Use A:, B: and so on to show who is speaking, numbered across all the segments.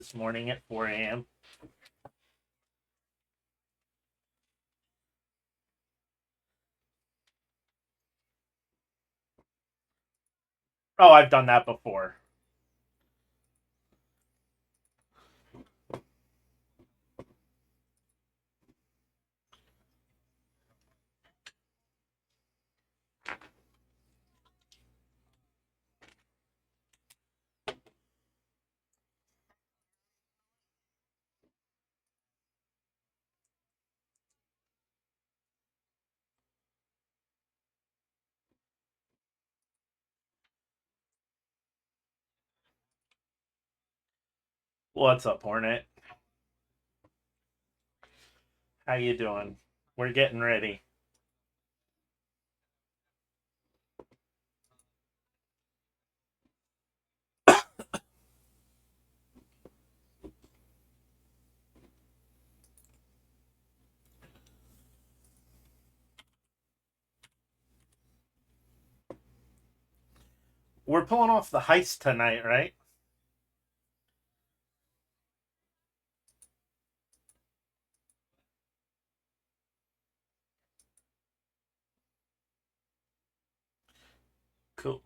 A: this morning at 4 a.m. Oh, I've done that before. What's up, Hornet? How you doing? We're getting ready. We're pulling off the heist tonight, right? Cool.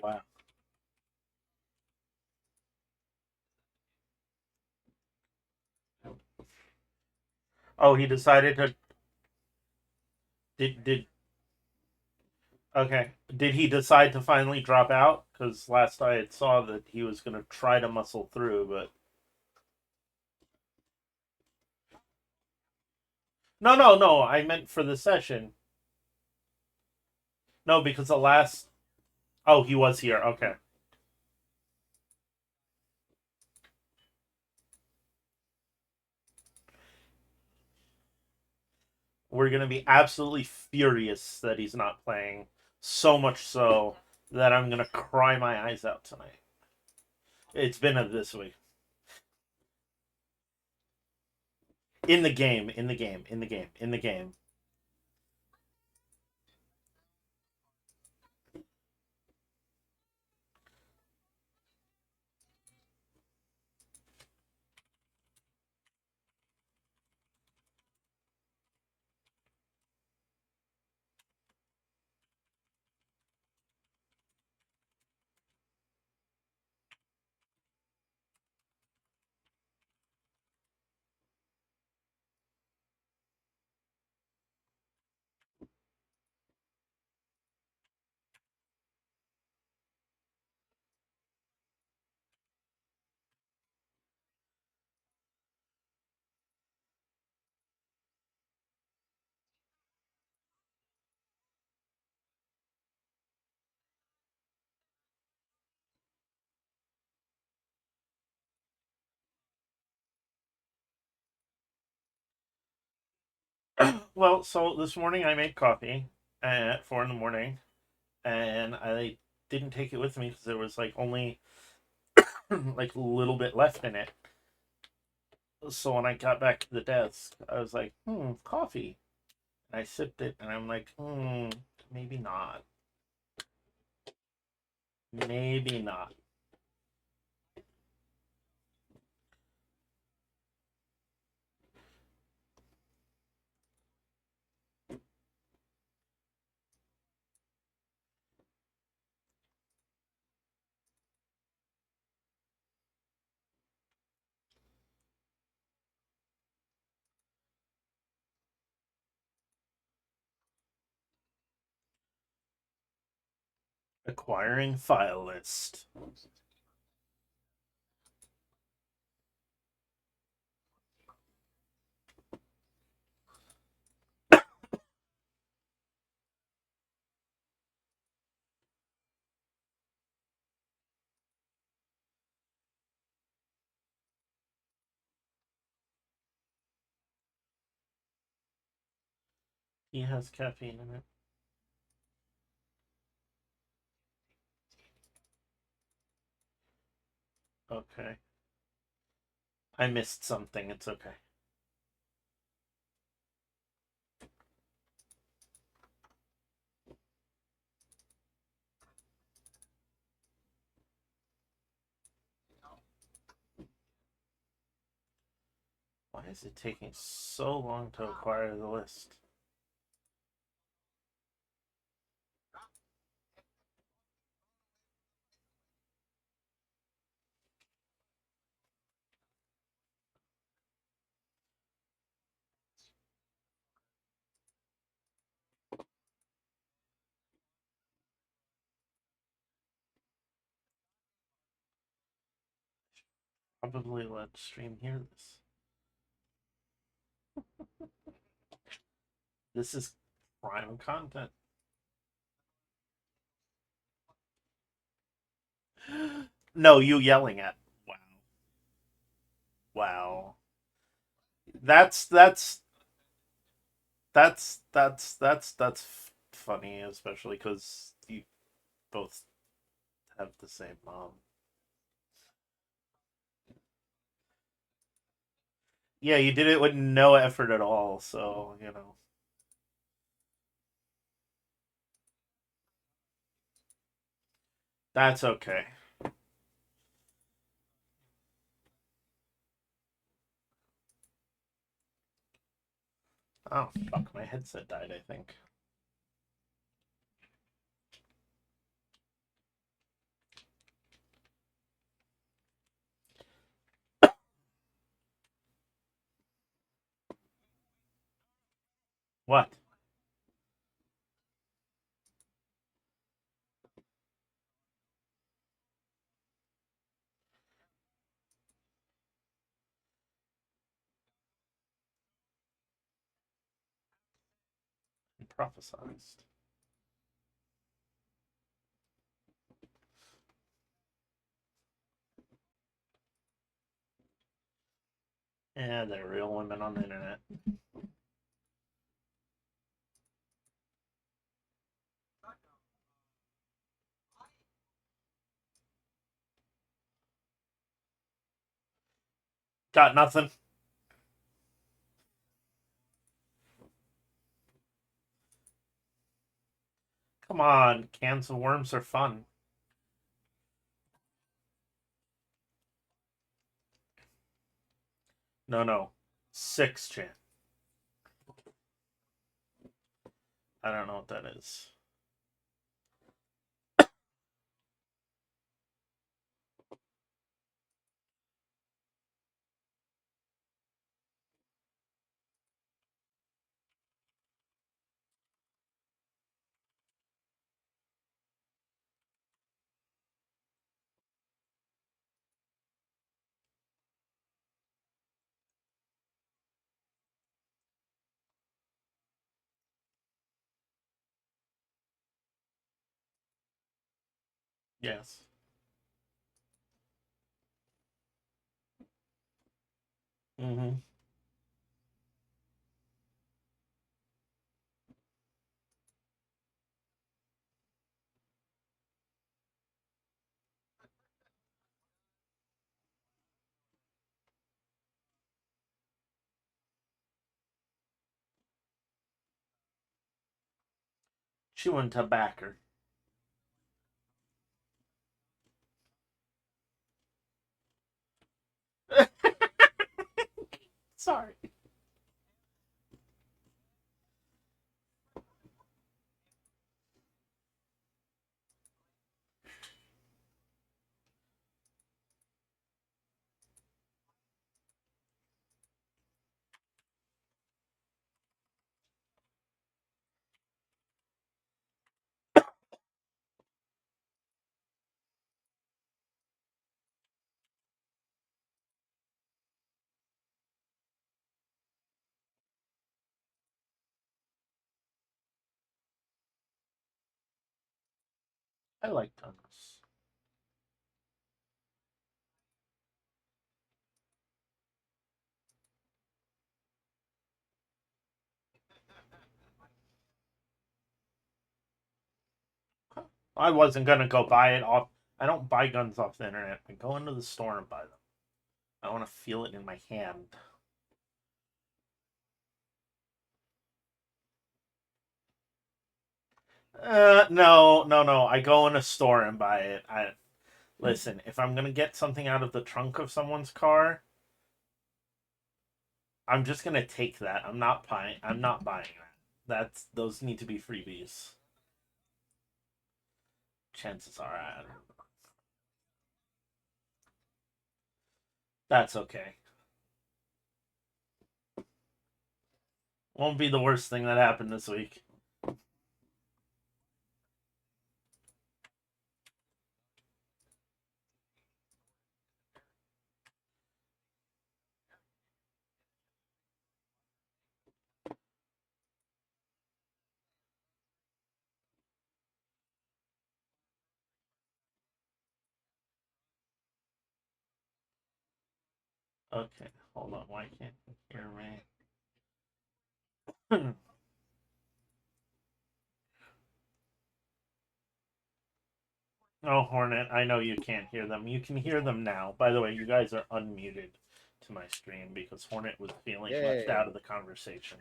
A: Wow. Oh, he decided to. Did okay? Did he decide to finally drop out? Because last I had saw that he was going to try to muscle through, but no. I meant for the session. No, because the last. Oh, he was here. Okay. We're going to be absolutely furious that he's not playing. So much so that I'm going to cry my eyes out tonight. It's been a this week. In the game, in the game, in the game, in the game. Well, so this morning I made coffee at 4 in the morning, and I didn't take it with me because there was like only like a little bit left in it. So when I got back to the desk, I was like, coffee. And I sipped it, and I'm like, maybe not. Maybe not. Acquiring file list. He has caffeine in it. Okay. I missed something. It's okay. Why is it taking so long to acquire the list? Probably let stream hear this. This is prime content. No, you yelling at. Wow. Wow. That's that's funny, especially because you both have the same mom. Yeah, you did it with no effort at all, so you know. That's okay. Oh fuck, my headset died, I think. What? I prophesized. Yeah, they're real women on the internet. Got nothing. Come on, cans of worms are fun. No, no. Six chan. I don't know what that is. Yes. Mm-hmm. Chewing tobacco. Sorry. I like tongues. I wasn't gonna go buy it off. I don't buy guns off the internet. I go into the store and buy them. I want to feel it in my hand. No, no, no. I go in a store and buy it. I listen. If I'm gonna get something out of the trunk of someone's car, I'm just gonna take that. I'm not buying. I'm not buying that. Those need to be freebies. Chances are, that's okay. Won't be the worst thing that happened this week. Okay, hold on. Why can't you hear me? Oh, Hornet, I know you can't hear them. You can hear them now. By the way, you guys are unmuted to my stream because Hornet was feeling left out of the conversation.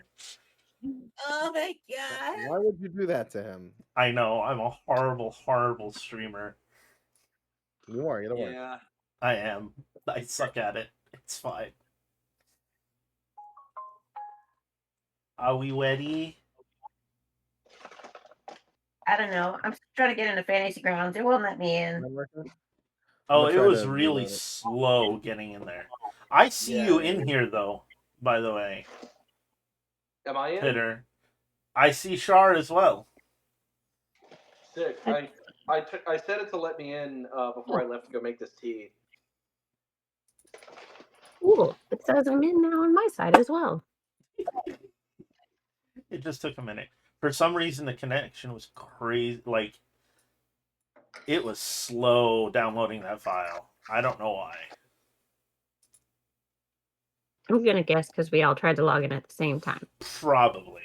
B: Oh my god.
C: Why would you do that to him?
A: I know, I'm a horrible, horrible streamer.
C: You are, you're the worst.
B: Yeah.
A: I am. I suck at it. It's fine. Are we ready?
D: I don't know. I'm trying to get into Fantasy Grounds. It won't let me in.
A: Oh, it was really slow getting in there. I see you in here, though, by the way.
B: Am I in?
A: Hitter. I see Shar as well.
B: Sick. I set it to let me in before I left to go make this tea.
E: Cool. It says I'm in now on my side as well.
A: It just took a minute. For some reason, the connection was crazy. Like, it was slow downloading that file. I don't know why.
E: I'm gonna guess because we all tried to log in at the same time.
A: Probably.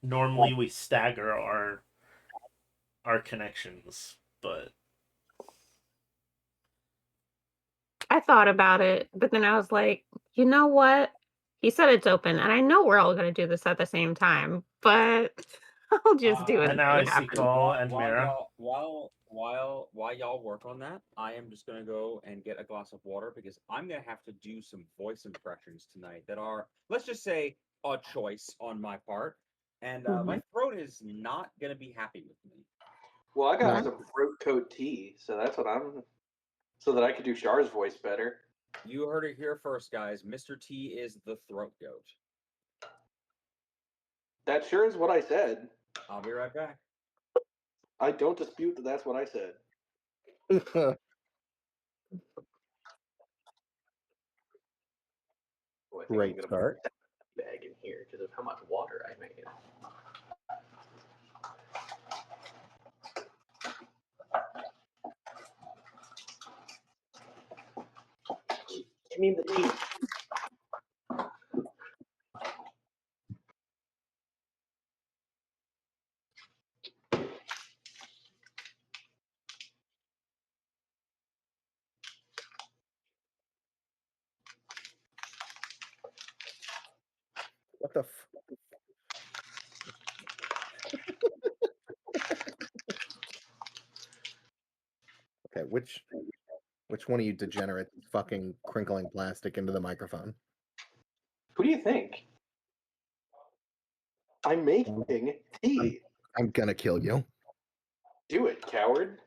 A: Normally, we stagger our connections, but
E: I thought about it, but then I was like, you know what? He said it's open, and I know we're all gonna do this at the same time, but I'll just do it.
A: and now I see Cole and Mira.
F: While y'all work on that, I am just gonna go and get a glass of water because I'm gonna have to do some voice impressions tonight that are, let's just say, a choice on my part, and my throat is not gonna be happy with me.
B: Well, I got some throat coat tea, so that's what I'm. So that I could do Shar's voice better.
F: You heard it here first, guys. Mr. T is the throat goat.
B: That sure is what I said.
F: I'll be right back.
B: I don't dispute that that's what I said. Boy, I think
C: Great
B: I'm gonna
C: start.
B: put that bag in here because of how much water I made. Give me the tea.
C: What the Okay, which one of you degenerates is fucking crinkling plastic into the microphone?
B: Who do you think? I'm making tea.
C: I'm gonna kill you.
B: Do it, coward.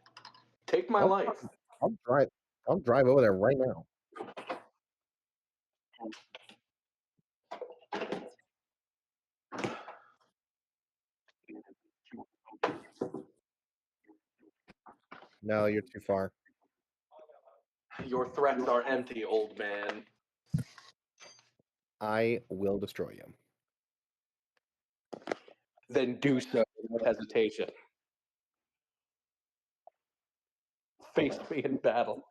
B: Take my life.
C: I'll drive over there right now. No, you're too far.
B: Your threats are empty, old man.
C: I will destroy you.
B: Then do so without hesitation. Face me in battle.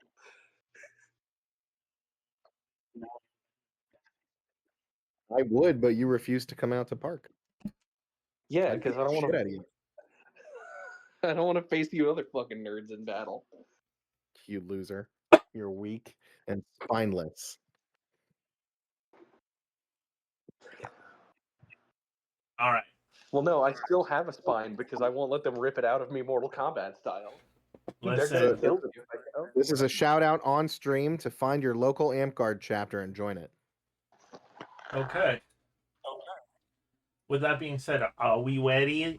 C: I would, but you refuse to come out to park.
B: Yeah, because I don't want
C: to.
B: to. I don't want to face you other fucking nerds in battle.
C: You loser. You're weak and spineless.
A: All right.
B: Well, no, I still have a spine because I won't let them rip it out of me Mortal Kombat style.
A: Listen,
B: They're gonna kill me if I go.
C: This is a shout out on stream to find your local Amp Guard chapter and join it.
A: Okay. With that being said, are we ready?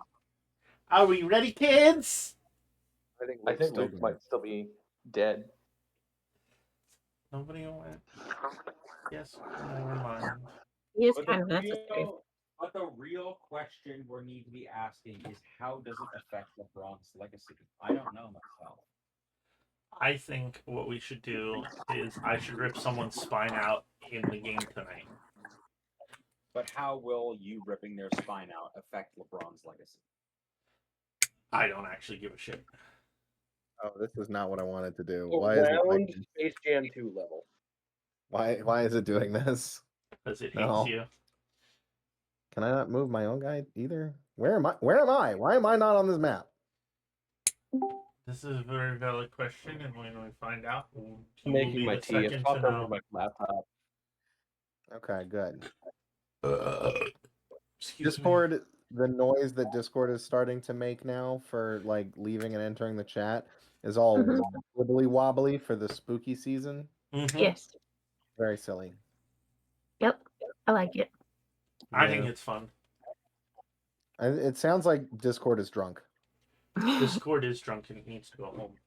A: Are we ready, kids?
C: I think
B: I
C: Luke's
B: think
C: still
B: Luke
C: dead.
B: might still be dead.
A: Nobody went. Yes, never mind.
E: He is
F: But
E: kind of necessary.
F: But the real question we need to be asking is how does it affect LeBron's legacy? I don't know myself.
A: I think what we should do is I should rip someone's spine out in the game tonight.
F: But how will you ripping their spine out affect LeBron's legacy?
A: I don't actually give a shit.
C: Oh, this is not what I wanted to do. Why is it
G: Around
C: like,
G: Space Jam 2 level.
C: why is it doing this?
A: Because it hates
C: No.
A: you.
C: Can I not move my own guy either? Where am I? Where am I? Why am I not on this map?
A: This is a very valid question, and when we find out, you will
G: Making
A: be
G: my
A: the
G: tea. It's
A: second to
G: popped over
A: know.
G: my laptop.
C: Okay, good.
A: Excuse me.
C: Discord, the noise that Discord is starting to make now for like leaving and entering the chat is all
E: Mhm.
C: wibbly wobbly for the spooky season.
A: Mhm.
E: Yes.
C: Very silly.
E: Yep. I like it.
A: I think
C: Yeah.
A: it's fun.
C: It sounds like Discord is drunk.
A: Discord is drunk and it needs to go home.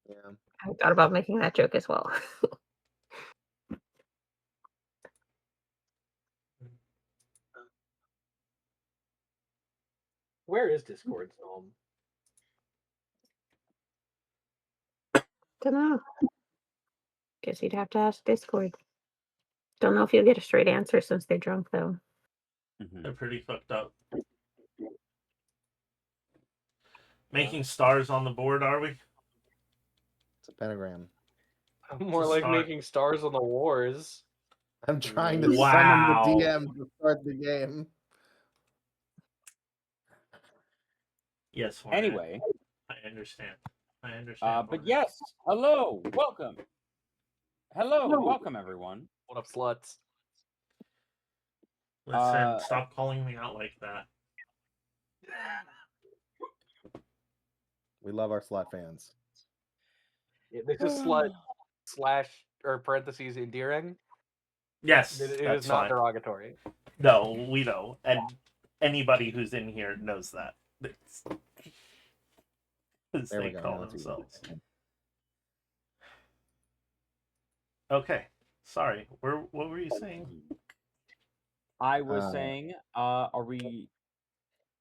C: Yeah.
E: I thought about making that joke as well.
G: Where is Discord, Psalm?
E: Don't know. Guess you'd have to ask Discord. Don't know if you'll get a straight answer since they're drunk, though.
A: They're pretty fucked up. Making stars on the board, are we?
C: It's a pentagram.
G: More
A: It's a
G: like
A: star.
G: making stars on the wars.
C: I'm trying to
A: Wow.
C: summon the DM to start the game.
A: Yes. Hornet.
F: Anyway,
A: I understand. I understand.
F: but
A: Hornet.
F: yes, hello, welcome. Hello, welcome everyone.
G: What up, sluts?
A: Listen, stop calling me out like that.
C: We love our slut fans.
G: Yeah, this is slut / or parentheses endearing.
A: Yes,
G: It
A: that's
G: is not
A: fine.
G: derogatory.
A: No, we know, and anybody who's in here knows that. It's, as
C: There we
A: they
C: go.
A: call
C: now it's easy.
A: themselves. Okay, sorry. What were you saying?
F: I was saying, are we?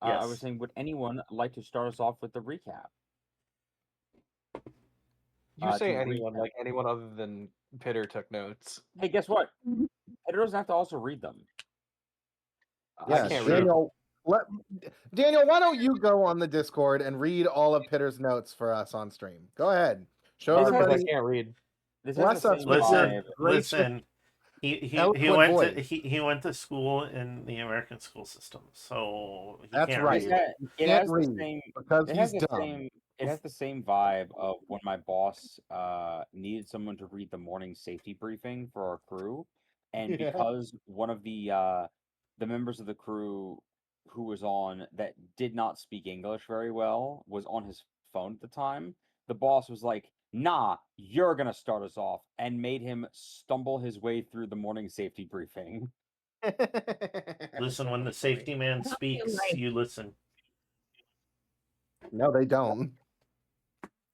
F: I was
A: Yes.
F: saying, would anyone like to start us off with the recap?
G: You say
F: to
G: anyone,
F: recap.
G: like anyone other than Pitter took notes.
F: Hey, guess what? It doesn't have to also read them.
C: Yeah,
G: I can't
A: true.
G: read.
C: Daniel, why don't you go on the Discord and read all of Pitter's notes for us on stream? Go ahead. Show
F: This has
G: Because I
C: everybody.
G: can't read.
F: This
C: Bless
F: has the
C: us
F: same
C: with
A: Listen,
F: vibe.
C: gracious-
A: listen. He
C: eloquent
A: went to
C: voice.
A: he went to school in the American school system, so he
C: That's
A: can't
C: right.
F: It
A: read.
F: has, it
C: Can't
F: has the
C: read
F: same.
C: because
F: It
C: he's
F: has the
C: dumb.
F: same. It has the same vibe of when my boss needed someone to read the morning safety briefing for our crew, and
C: Yeah.
F: because one of the members of the crew who was on that did not speak English very well was on his phone at the time, the boss was like, "Nah, you're gonna start us off," and made him stumble his way through the morning safety briefing.
A: Listen, when the safety man speaks,
E: like-
A: you listen.
C: No, they don't.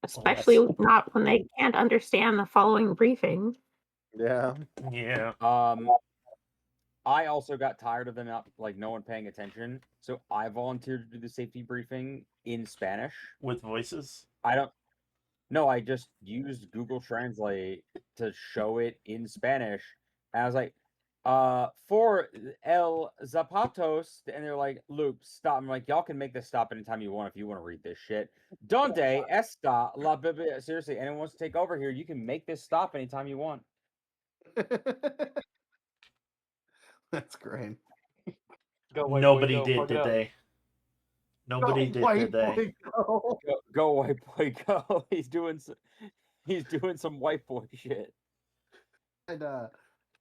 E: Especially not when they can't understand the following briefing.
C: Yeah.
A: Yeah.
F: I also got tired of them not like no one paying attention, so I volunteered to do the safety briefing in Spanish.
A: With voices.
F: I just used Google Translate to show it in Spanish. And I was like, for El Zapatos, and they're like, Luke, stop. I'm like, y'all can make this stop anytime you want if you want to read this shit. Donde está la Biblia? Seriously, anyone wants to take over here, you can make this stop anytime you want.
C: That's great.
G: Go, white boy,
A: Nobody
G: go,
A: did,
G: fuck it
A: did
G: up.
A: they? Nobody did, did they?
C: Go.
F: Go white boy, go. He's doing some white boy shit.
C: And,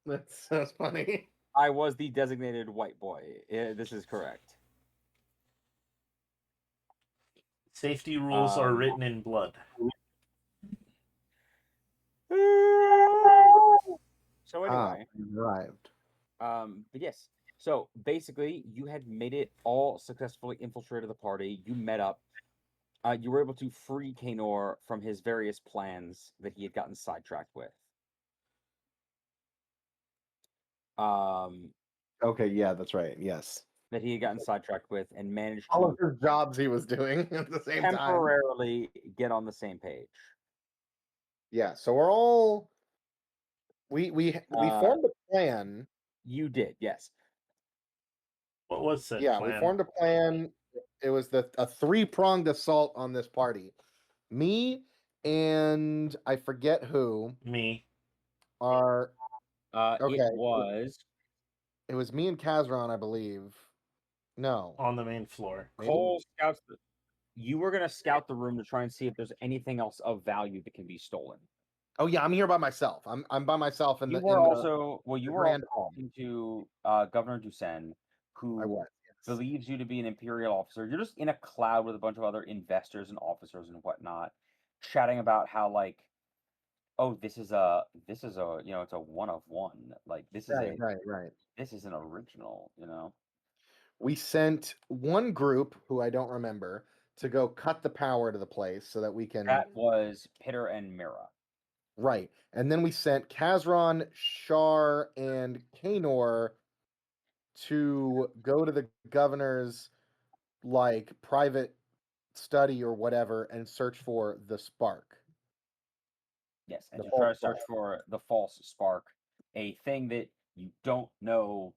C: that's funny.
F: I was the designated white boy. This is correct.
A: Safety rules are written in blood.
F: So anyway,
C: arrived.
F: But yes. So basically, you had made it all successfully infiltrated the party. You met up. You were able to free Kanor from his various plans that he had gotten sidetracked with.
C: Okay, yeah, that's right. Yes.
F: That he had gotten sidetracked with, and managed
C: All of
F: to
C: his jobs he was doing at the same time.
F: temporarily get on the same page.
C: Yeah, so we're all we formed a plan.
F: You did, yes.
A: What was said
C: Yeah,
A: plan?
C: we formed a plan. It was a three-pronged assault on this party. Me and I forget who
A: Me.
C: are
F: It
C: okay.
F: was
C: It was me and Kazron, I believe. No.
A: On the main floor.
C: Maybe?
F: Cole scouts. You were gonna scout the room to try and see if there's anything else of value that can be stolen.
C: Oh yeah, I'm here by myself. I'm by myself in
F: You
C: the
F: were
C: in the-
F: also you
C: the
F: were
C: Grand
F: also
C: Hall.
F: talking to Governor Dusen,
C: I
F: who
C: was. Yes.
F: believes you to be an imperial officer. You're just in a cloud with a bunch of other investors and officers and whatnot, chatting about how like, oh, this is a it's a one of one. Like this is
C: Right.
F: this is an original.
C: We sent one group who I don't remember to go cut the power to the place so that we can
F: That was Pitter and Mira.
C: right. And then we sent Kazron, Shar, and Kanor to go to the governor's like private study or whatever and search for the spark.
F: Yes, and
C: The
F: to try to
C: false
F: search for the false spark, a thing that you don't know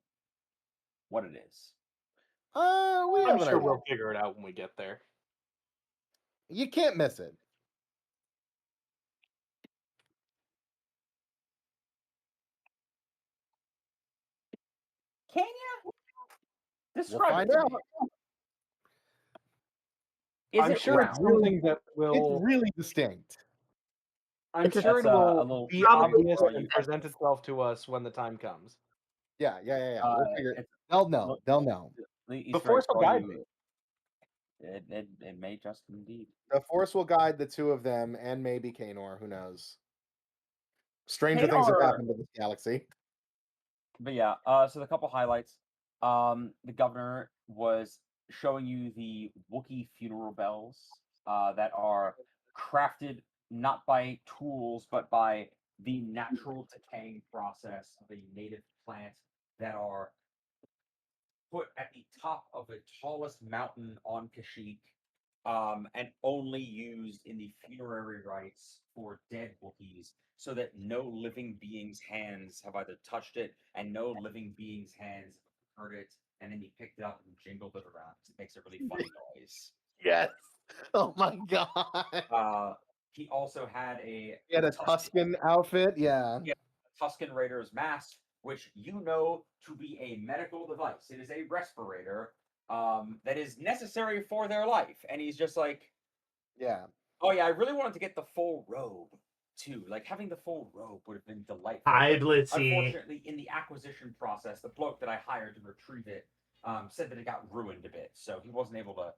F: what it is.
C: We
G: I'm
C: have an
G: sure
C: idea.
G: we'll figure it out when we get there.
C: You can't miss it.
F: Can you?
C: We'll
F: Describe
C: find
F: it to
C: out.
F: me. Is
G: I'm
F: it
G: sure it's
F: round?
G: something that will.
C: It's really distinct.
G: I'm
E: It's a-
G: sure it
F: That's, a
G: will
F: little
G: be
E: Probably
G: obvious
F: for
G: and
F: you.
G: present itself to us when the time comes.
C: Yeah. We'll figure it.
F: It's-
C: They'll know.
F: look-
C: They'll know.
F: Easter
G: Force
F: egg
G: will
F: for
G: guide
F: you.
G: me.
F: It may just indeed.
C: The Force will guide the two of them and maybe Kanor. Who knows? Stranger things have
F: Kanor-
C: happened to this galaxy.
F: But yeah, so the couple highlights. The governor was showing you the Wookiee funeral bells that are crafted not by tools but by the natural decaying process of a native plant that are put at the top of the tallest mountain on Kashyyyk, and only used in the funerary rites for dead Wookiees, so that no living being's hands have either touched it, and no living being's hands have heard it, and then he picked it up and jingled it around. It makes a really funny noise.
C: Yes. Oh my god.
F: He also had a
C: He had a Tuscan outfit. Yeah.
F: Tuscan Raider's mask, which you know to be a medical device. It is a respirator that is necessary for their life. And he's just like,
C: Yeah.
F: oh yeah, I really wanted to get the full robe too. Like having the full robe would have been delightful.
A: Hi,
F: But
A: Blitzy.
F: unfortunately, in the acquisition process, the bloke that I hired to retrieve it said that it got ruined a bit, so he wasn't able to.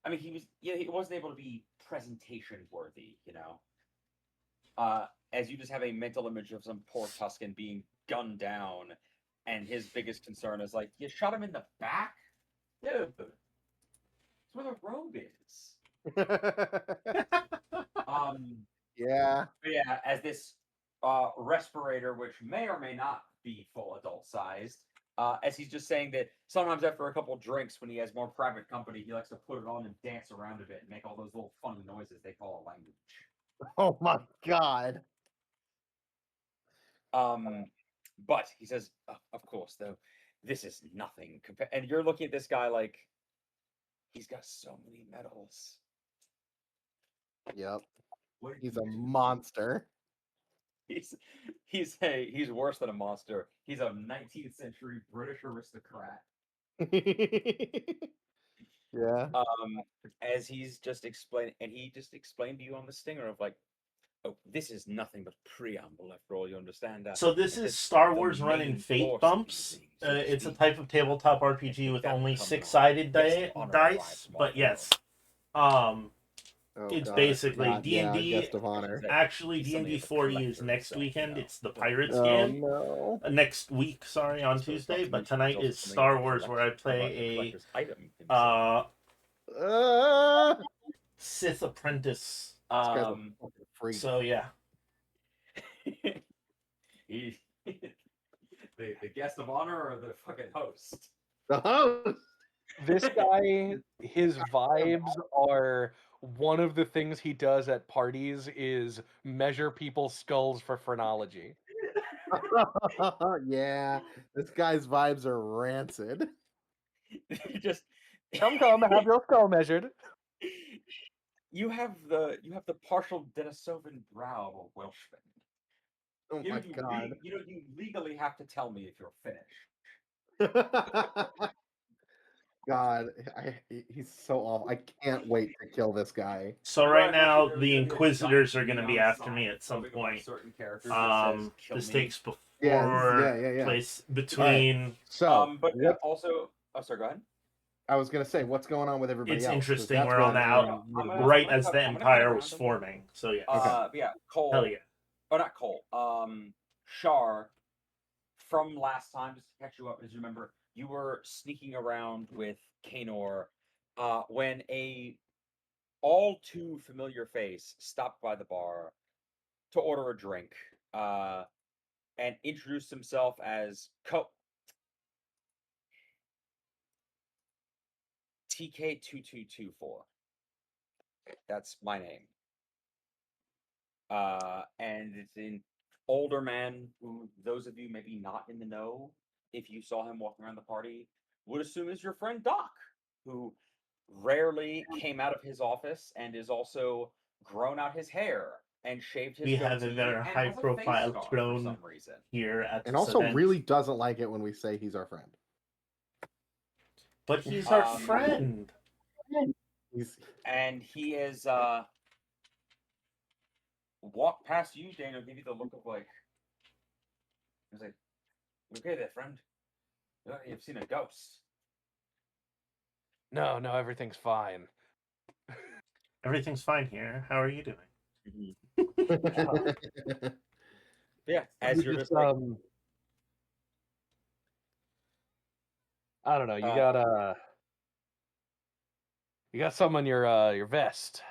F: I mean, he wasn't able to be presentation worthy, as you just have a mental image of some poor Tuscan being gunned down, and his biggest concern is like, you shot him in the back? Dude, that's where the robe is.
C: Yeah.
F: But yeah, as this respirator, which may or may not be full adult sized, as he's just saying that sometimes after a couple drinks, when he has more private company, he likes to put it on and dance around a bit and make all those little funny noises they call a language.
C: Oh my god.
F: But he says, of course, though, this is nothing compared. And you're looking at this guy like he's got so many medals.
C: Yep.
F: What did
C: He's
F: you
C: a
F: do?
C: monster.
F: He's worse than a monster. He's a 19th century British aristocrat.
C: Yeah.
F: As he's just explained, and he just explained to you on the stinger of like, oh, this is nothing but preamble after all. You understand that?
A: So this is Star Wars running Fate Bumps. It's a type of tabletop RPG with only 6-sided dice, but yes.
C: Oh,
A: It's
C: God, I
A: basically
C: forgot. Yeah,
A: D&D.
C: guest of honor.
A: Actually,
F: He's something
A: D&D
F: of a
A: 4
F: collector
A: is next
F: himself,
A: weekend.
F: you know.
A: It's the
F: Don't
A: Pirates
C: Oh
A: game.
C: no.
A: Next week, sorry, on
F: So it's not
A: Tuesday.
F: to
A: But
F: mention
A: tonight
F: he's
A: is
F: also something
A: Star
F: of a
A: Wars, where I
F: collector-
A: play
F: collector's item
A: a
F: himself.
A: Sith apprentice.
C: This guy's a fucking freak.
A: So yeah,
F: He, the guest of honor or the fucking host?
C: The host.
G: This guy, his vibes are one of the things he does at parties is measure people's skulls for phrenology.
C: Yeah, this guy's vibes are rancid.
F: You just
G: Come, have your skull measured.
F: you have the partial Denisovan brow of a Welshman.
C: Oh my God.
F: You legally have to tell me if you're finished.
C: God, he's so awful. I can't wait to kill this guy.
A: so right now the Inquisitors are going to be after me at some point. This takes before
C: Yeah.
A: place between.
C: So,
F: but
C: what,
F: also, oh, sorry, go ahead.
C: I was gonna say, what's going on with everybody
A: It's
C: else? 'Cause
A: interesting.
C: that's
A: We're
C: what
A: on the
C: I'm
A: out
C: really
F: I'm
C: needed.
F: gonna-
A: right
F: I'm
A: as the
F: gonna
A: Empire
F: come
A: was
F: around, don't
A: forming. So yeah,
F: But yeah, Cole.
A: hell yeah.
F: Oh, not Cole. Shar. From last time, just to catch you up, as you remember, you were sneaking around with Kanor, when a all too familiar face stopped by the bar to order a drink, and introduced himself as TK2224. That's my name. And it's an older man who, those of you maybe not in the know, if you saw him walking around the party, would assume is your friend Doc, who rarely came out of his office and is also grown out his hair and shaved his
A: We have a
F: goatee
A: very
F: and has a face
A: high-profile
F: scar for
A: clone
F: some reason.
A: here at
C: And
A: this
C: also
A: event.
C: really doesn't like it when we say he's our friend.
A: But he's our
F: Um,
A: friend.
C: He's
F: And he is walked past you, Daniel, give you the look of like, he's like, "You okay there, friend? You've seen a ghost."
G: No, everything's fine.
A: Everything's fine here. How are you doing?
F: Yeah, as you're just like,
G: I don't know. You
F: Uh,
G: got some on your vest.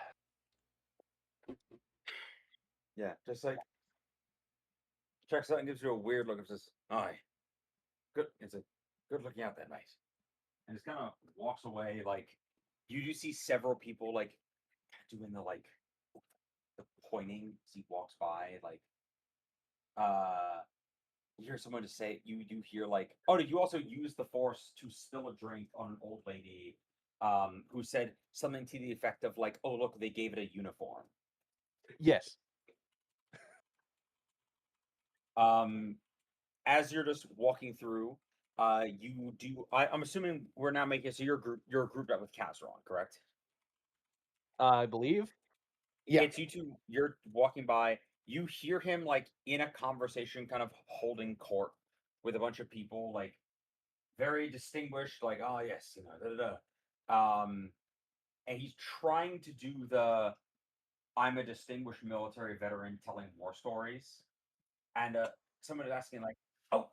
F: yeah, just like checks out and gives you a weird look and says, "Aye, good." It's a good looking out that night, and just kind of walks away. Like you do see several people like doing the pointing as he walks by. Like you hear someone just say, you do hear like, "Oh, did you also use the force to spill a drink on an old lady?" Who said something to the effect of like, "Oh, look, they gave it a uniform."
G: Yes.
F: As you're just walking through, you do. I'm assuming we're now making so you're grouped up with Kazron, correct?
G: I believe.
C: Yeah.
F: It's you two. You're walking by. You hear him like in a conversation, kind of holding court with a bunch of people, like very distinguished, like, "Oh yes, and he's trying to do the I'm a distinguished military veteran telling war stories, and someone is asking like, "Oh,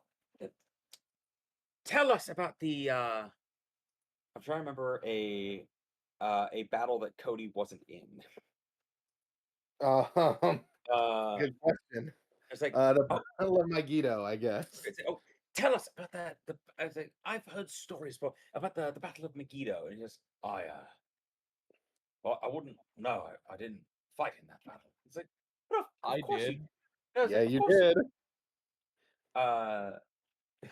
F: tell us about the." I'm trying to remember a battle that Cody wasn't in.
C: Good question.
F: It's like,
C: The
F: oh,
C: Battle of Megiddo, I guess.
F: it's, oh, tell us about that. I was like, I've heard stories about the Battle of Megiddo, and he goes, well, I wouldn't. No, I didn't fight in that battle. It's like, "Oh, of
G: I
F: course
G: did.
F: You, I was
C: Yeah,
F: like, "Of
C: you
F: course
C: did.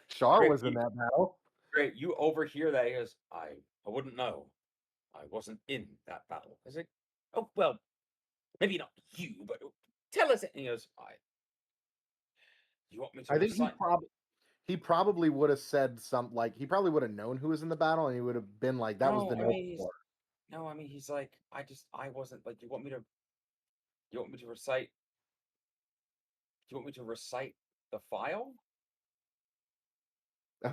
C: Char
F: Great,
C: was in that battle.
F: Great, you overhear that. He goes, I wouldn't know. I wasn't in that battle. I was like, oh, well, maybe not you, but tell us. And he goes, you want me to
C: I think
F: recite?
C: he probably would have said something like he probably would have known who was in the battle, and he would have been like, "That was the note."
F: No, I mean, he's like, I wasn't like. You want me to recite? Do you want me to recite the file?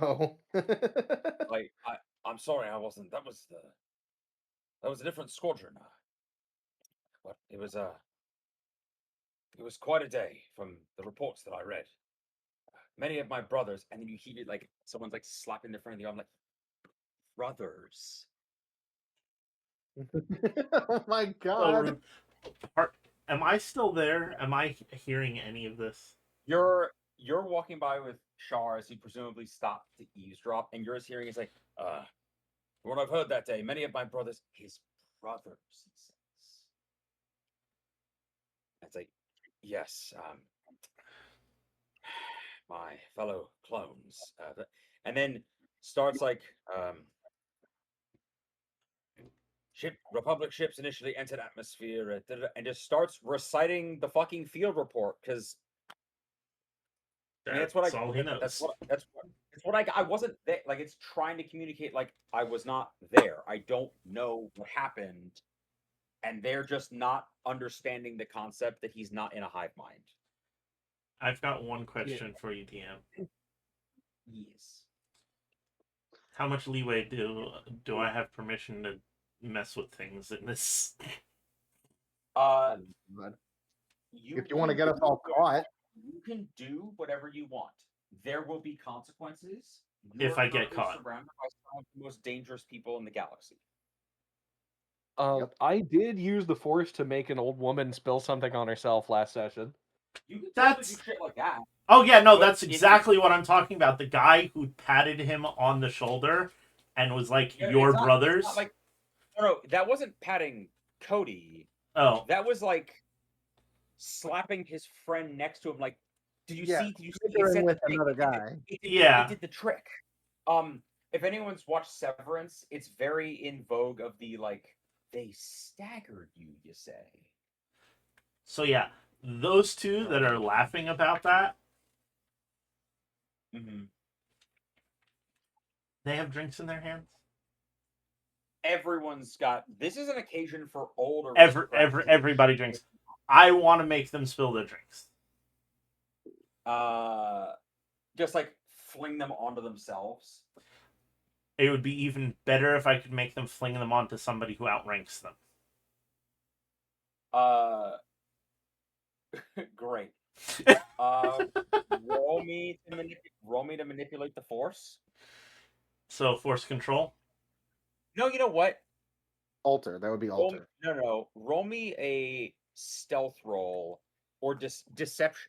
C: Oh.
F: Like, I'm sorry, I wasn't. That was a different squadron. But it was quite a day from the reports that I read. Many of my brothers, and then you hear it like someone's like slapping their friend in the arm, like brothers.
C: Oh my
A: So,
C: god.
A: am I still there? Am I hearing any of this?
F: You're walking by with Shar as he presumably stopped to eavesdrop, and you're just hearing is like, what I've heard that day, many of my brothers, his brothers, he says. It's like, yes, my fellow clones. And then starts like, Republic ships initially entered atmosphere, and just starts reciting the fucking field report because I mean, that's what
A: all he knows.
F: That's what I wasn't there. Like it's trying to communicate like I was not there. I don't know what happened, and they're just not understanding the concept that he's not in a hive mind.
A: I've got one question for you, DM.
F: Yes.
A: How much leeway do I have permission to mess with things in this?
C: God. If you want to get us all caught.
F: You can do whatever you want. There will be consequences
A: If I get
F: currently
A: caught.
F: Surrounded by some of the most dangerous people in the galaxy.
C: Yep.
G: I did use the Force to make an old woman spill something on herself last session.
F: You can totally
A: That's-
F: do shit like that.
A: Oh yeah, no,
F: But
A: that's
F: if
A: exactly what I'm talking about. The guy who patted him on the shoulder and was like,
F: Yeah,
A: "Your
F: it's not-
A: brothers."
F: it's not like, no, that wasn't patting Cody.
A: Oh,
F: That was like slapping his friend next to him. Like, did you
C: Yeah,
F: see? Did you see?
C: scissoring with another guy.
A: Yeah.
F: It did the trick. If anyone's watched Severance, it's very in vogue of the like they staggered you. You say.
A: so yeah, those two that are laughing about that,
F: Mm-hmm.
A: they have drinks in their hands.
F: Everyone's got. This is an occasion for older.
A: Everybody drinks. I want to make them spill their drinks.
F: Just like fling them onto themselves.
A: It would be even better if I could make them fling them onto somebody who outranks them.
F: Great. Roll me to manipulate the Force.
A: So force control.
F: No, you know what?
C: Alter. That would be
F: Roll,
C: alter.
F: no. Roll me a stealth roll or deception.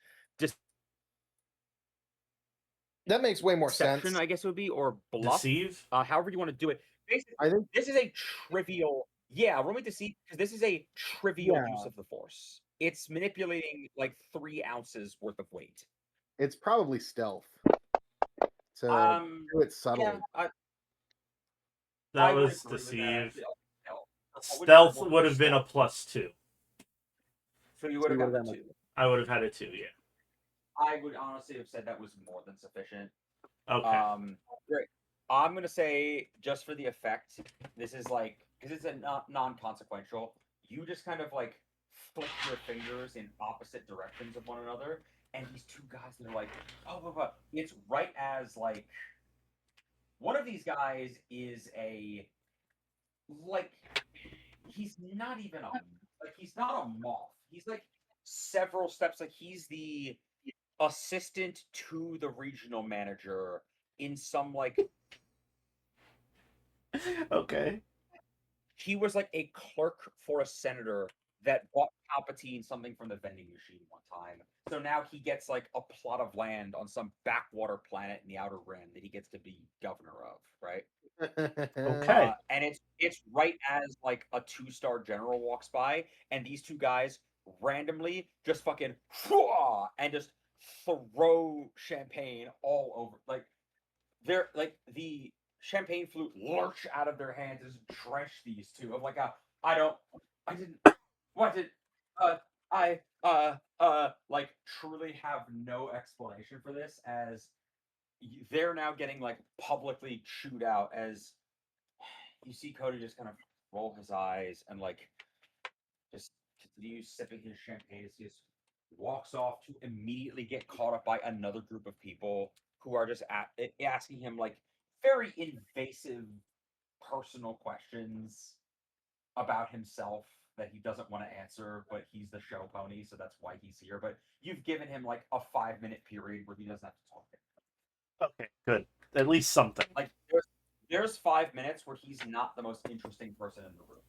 C: That makes way more
F: Deception,
C: sense.
F: I guess it would be, or bluff.
A: Deceive.
F: However you want to do it. Basically,
C: I think
F: this is a trivial. Yeah, roll me deceive because this is a trivial
C: Yeah.
F: use of the Force. It's manipulating like 3 ounces worth of weight.
C: it's probably stealth. To do it subtly.
F: Yeah, I
A: That
F: would
A: was
F: agree with that.
A: deceive.
F: Stealth.
A: Stealth would have been a +2.
F: So you would have
C: you
F: got
C: would've
F: the
C: gotten
F: 2.
A: I would have had a 2. Yeah.
F: I would honestly have said that was more than sufficient.
A: Okay.
F: Great. I'm gonna say just for the effect, this is like because it's a non-consequential. You just kind of like flick your fingers in opposite directions of one another, and these two guys that are like, oh, it's right as like one of these guys is he's not even he's not a moth. He's like several steps. Like he's the assistant to the regional manager in some like
A: Okay.
F: he was like a clerk for a senator that bought Palpatine something from the vending machine one time. So now he gets like a plot of land on some backwater planet in the Outer Rim that he gets to be governor of, right?
A: Okay.
F: And it's right as like a 2-star general walks by, and these two guys randomly just fucking and just throw champagne all over. Like they're like the champagne flute lurch out of their hands and just drench these two. Of like like truly have no explanation for this as they're now getting like publicly chewed out as you see Cody just kind of roll his eyes and like just continues sipping his champagne as he just walks off to immediately get caught up by another group of people who are just asking him like very invasive personal questions about himself that he doesn't want to answer, but he's the show pony, so that's why he's here. But you've given him like a 5-minute period where he doesn't have to talk.
A: Okay, good. At least something.
F: Like there's 5 minutes where he's not the most interesting person in the room.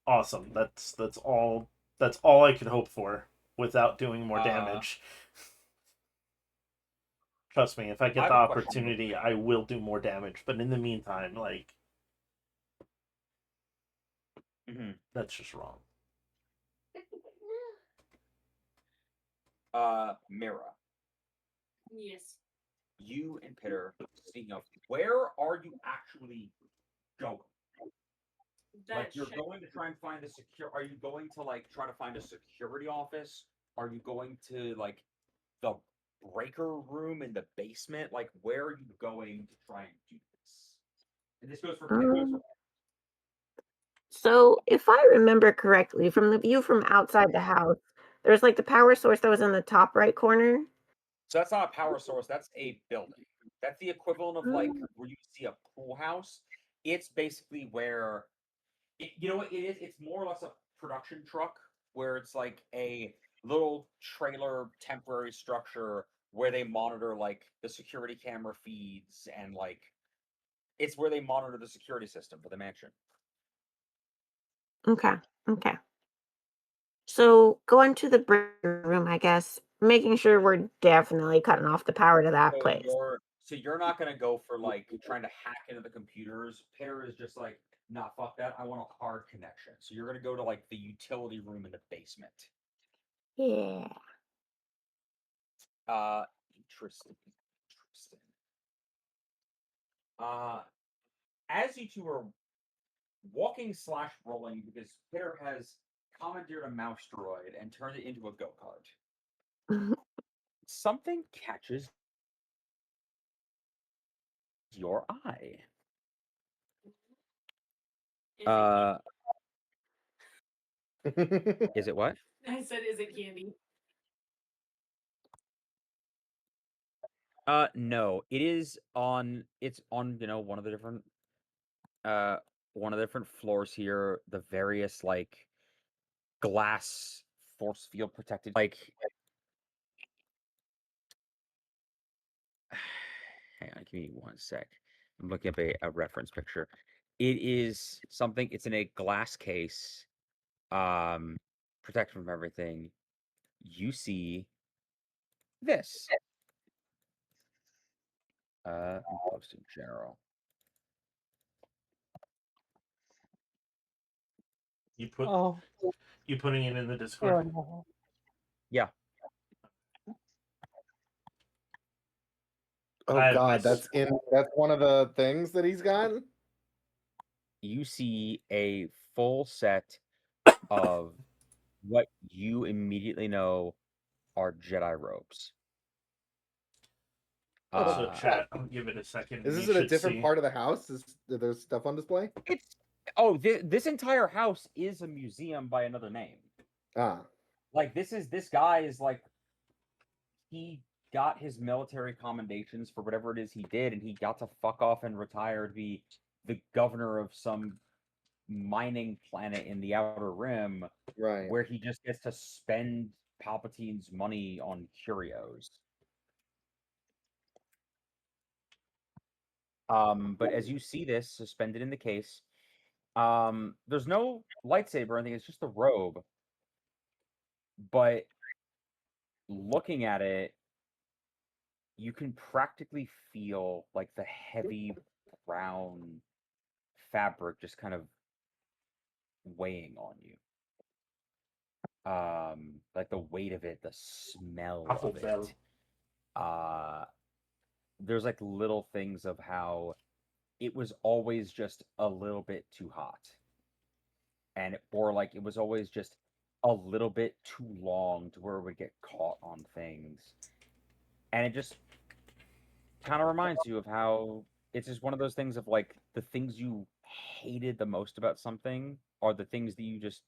A: Awesome. That's all. That's all I could hope for without doing more
F: Uh,
A: damage. Trust me, if I
F: I
A: get
F: have
A: the
F: a question.
A: opportunity, I will do more damage. But in the meantime, like, that's just wrong.
F: Mira,
H: Yes.
F: you and Pitter, speaking of, where are you actually going? Like
H: That
F: you're
H: shit.
F: going to try and find a secure. Are you going to like try to find a security office? Are you going to like the breaker room in the basement? Like where are you going to try and do this? And this goes for Pitter.
E: So, if I remember correctly, from the view from outside the house, there's like the power source that was in the top right corner.
F: So that's not a power source. That's a building. That's the equivalent of like where you see a pool house. It's basically where, you know what it is? It's more or less a production truck where it's like a little trailer temporary structure where they monitor like the security camera feeds and like it's where they monitor the security system for the mansion.
E: Okay. Okay. So, going to the breaker room, I guess, making sure we're definitely cutting off the power to that place.
F: So you're not gonna go for like trying to hack into the computers. Pitter is just like, nah, fuck that. I want a hard connection. So you're gonna go to like the utility room in the basement.
E: Yeah.
F: Interesting. As you two are walking / rolling, because Pitter has commandeered a mouse droid and turned it into a go-kart, something catches your eye. Is it what?
H: I said, is it candy?
F: No. It's on, one of the different floors here, the various like glass force field protected like hang on, give me 1 sec. I'm looking up a reference picture. It is something, it's in a glass case, protected from everything. You see this. Post in general.
A: You put
G: Oh,
A: you putting it in the Discord.
G: no.
F: Yeah.
C: Oh
A: I have my
C: God, that's one of the things that he's gotten.
F: You see a full set of what you immediately know are Jedi robes.
A: So chat, I'll give it a second.
C: Is this
A: You
C: in a
A: should
C: different
A: see.
C: part of the house? There's stuff on display?
F: This entire house is a museum by another name.
C: Ah,
F: Like this guy is like, he got his military commendations for whatever it is he did, and he got to fuck off and retire to be the governor of some mining planet in the Outer Rim,
C: right.
F: where he just gets to spend Palpatine's money on curios. But as you see this suspended in the case, there's no lightsaber or anything, it's just the robe. But looking at it, you can practically feel like the heavy brown fabric just kind of weighing on you. Like the weight of it, the smell of
A: Bell.
F: it. There's like little things of how it was always just a little bit too hot. Or like it was always just a little bit too long to where it would get caught on things. And it just kind of reminds you of how it's just one of those things of like the things you hated the most about something are the things that you just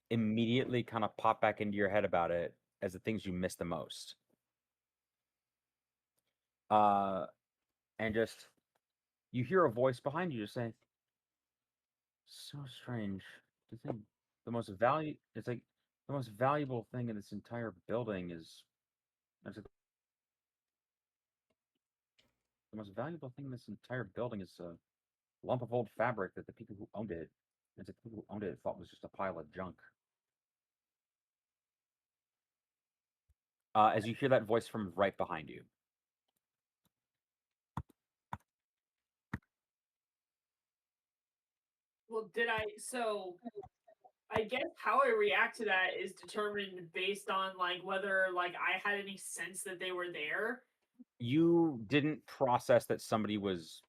F: immediately kind of pop back into your head about it as the things you miss the most. And just you hear a voice behind you just saying, "So strange. the thing. The most value. It's like the most valuable thing in this entire building is. It's like, the most valuable thing in this entire building is a lump of old fabric that the people who owned it, and the people who owned it thought was just a pile of junk. As you hear that voice from right behind you.
H: Well, so I guess how I react to that is determined based on like whether like I had any sense that they were there.
F: You didn't process that somebody was.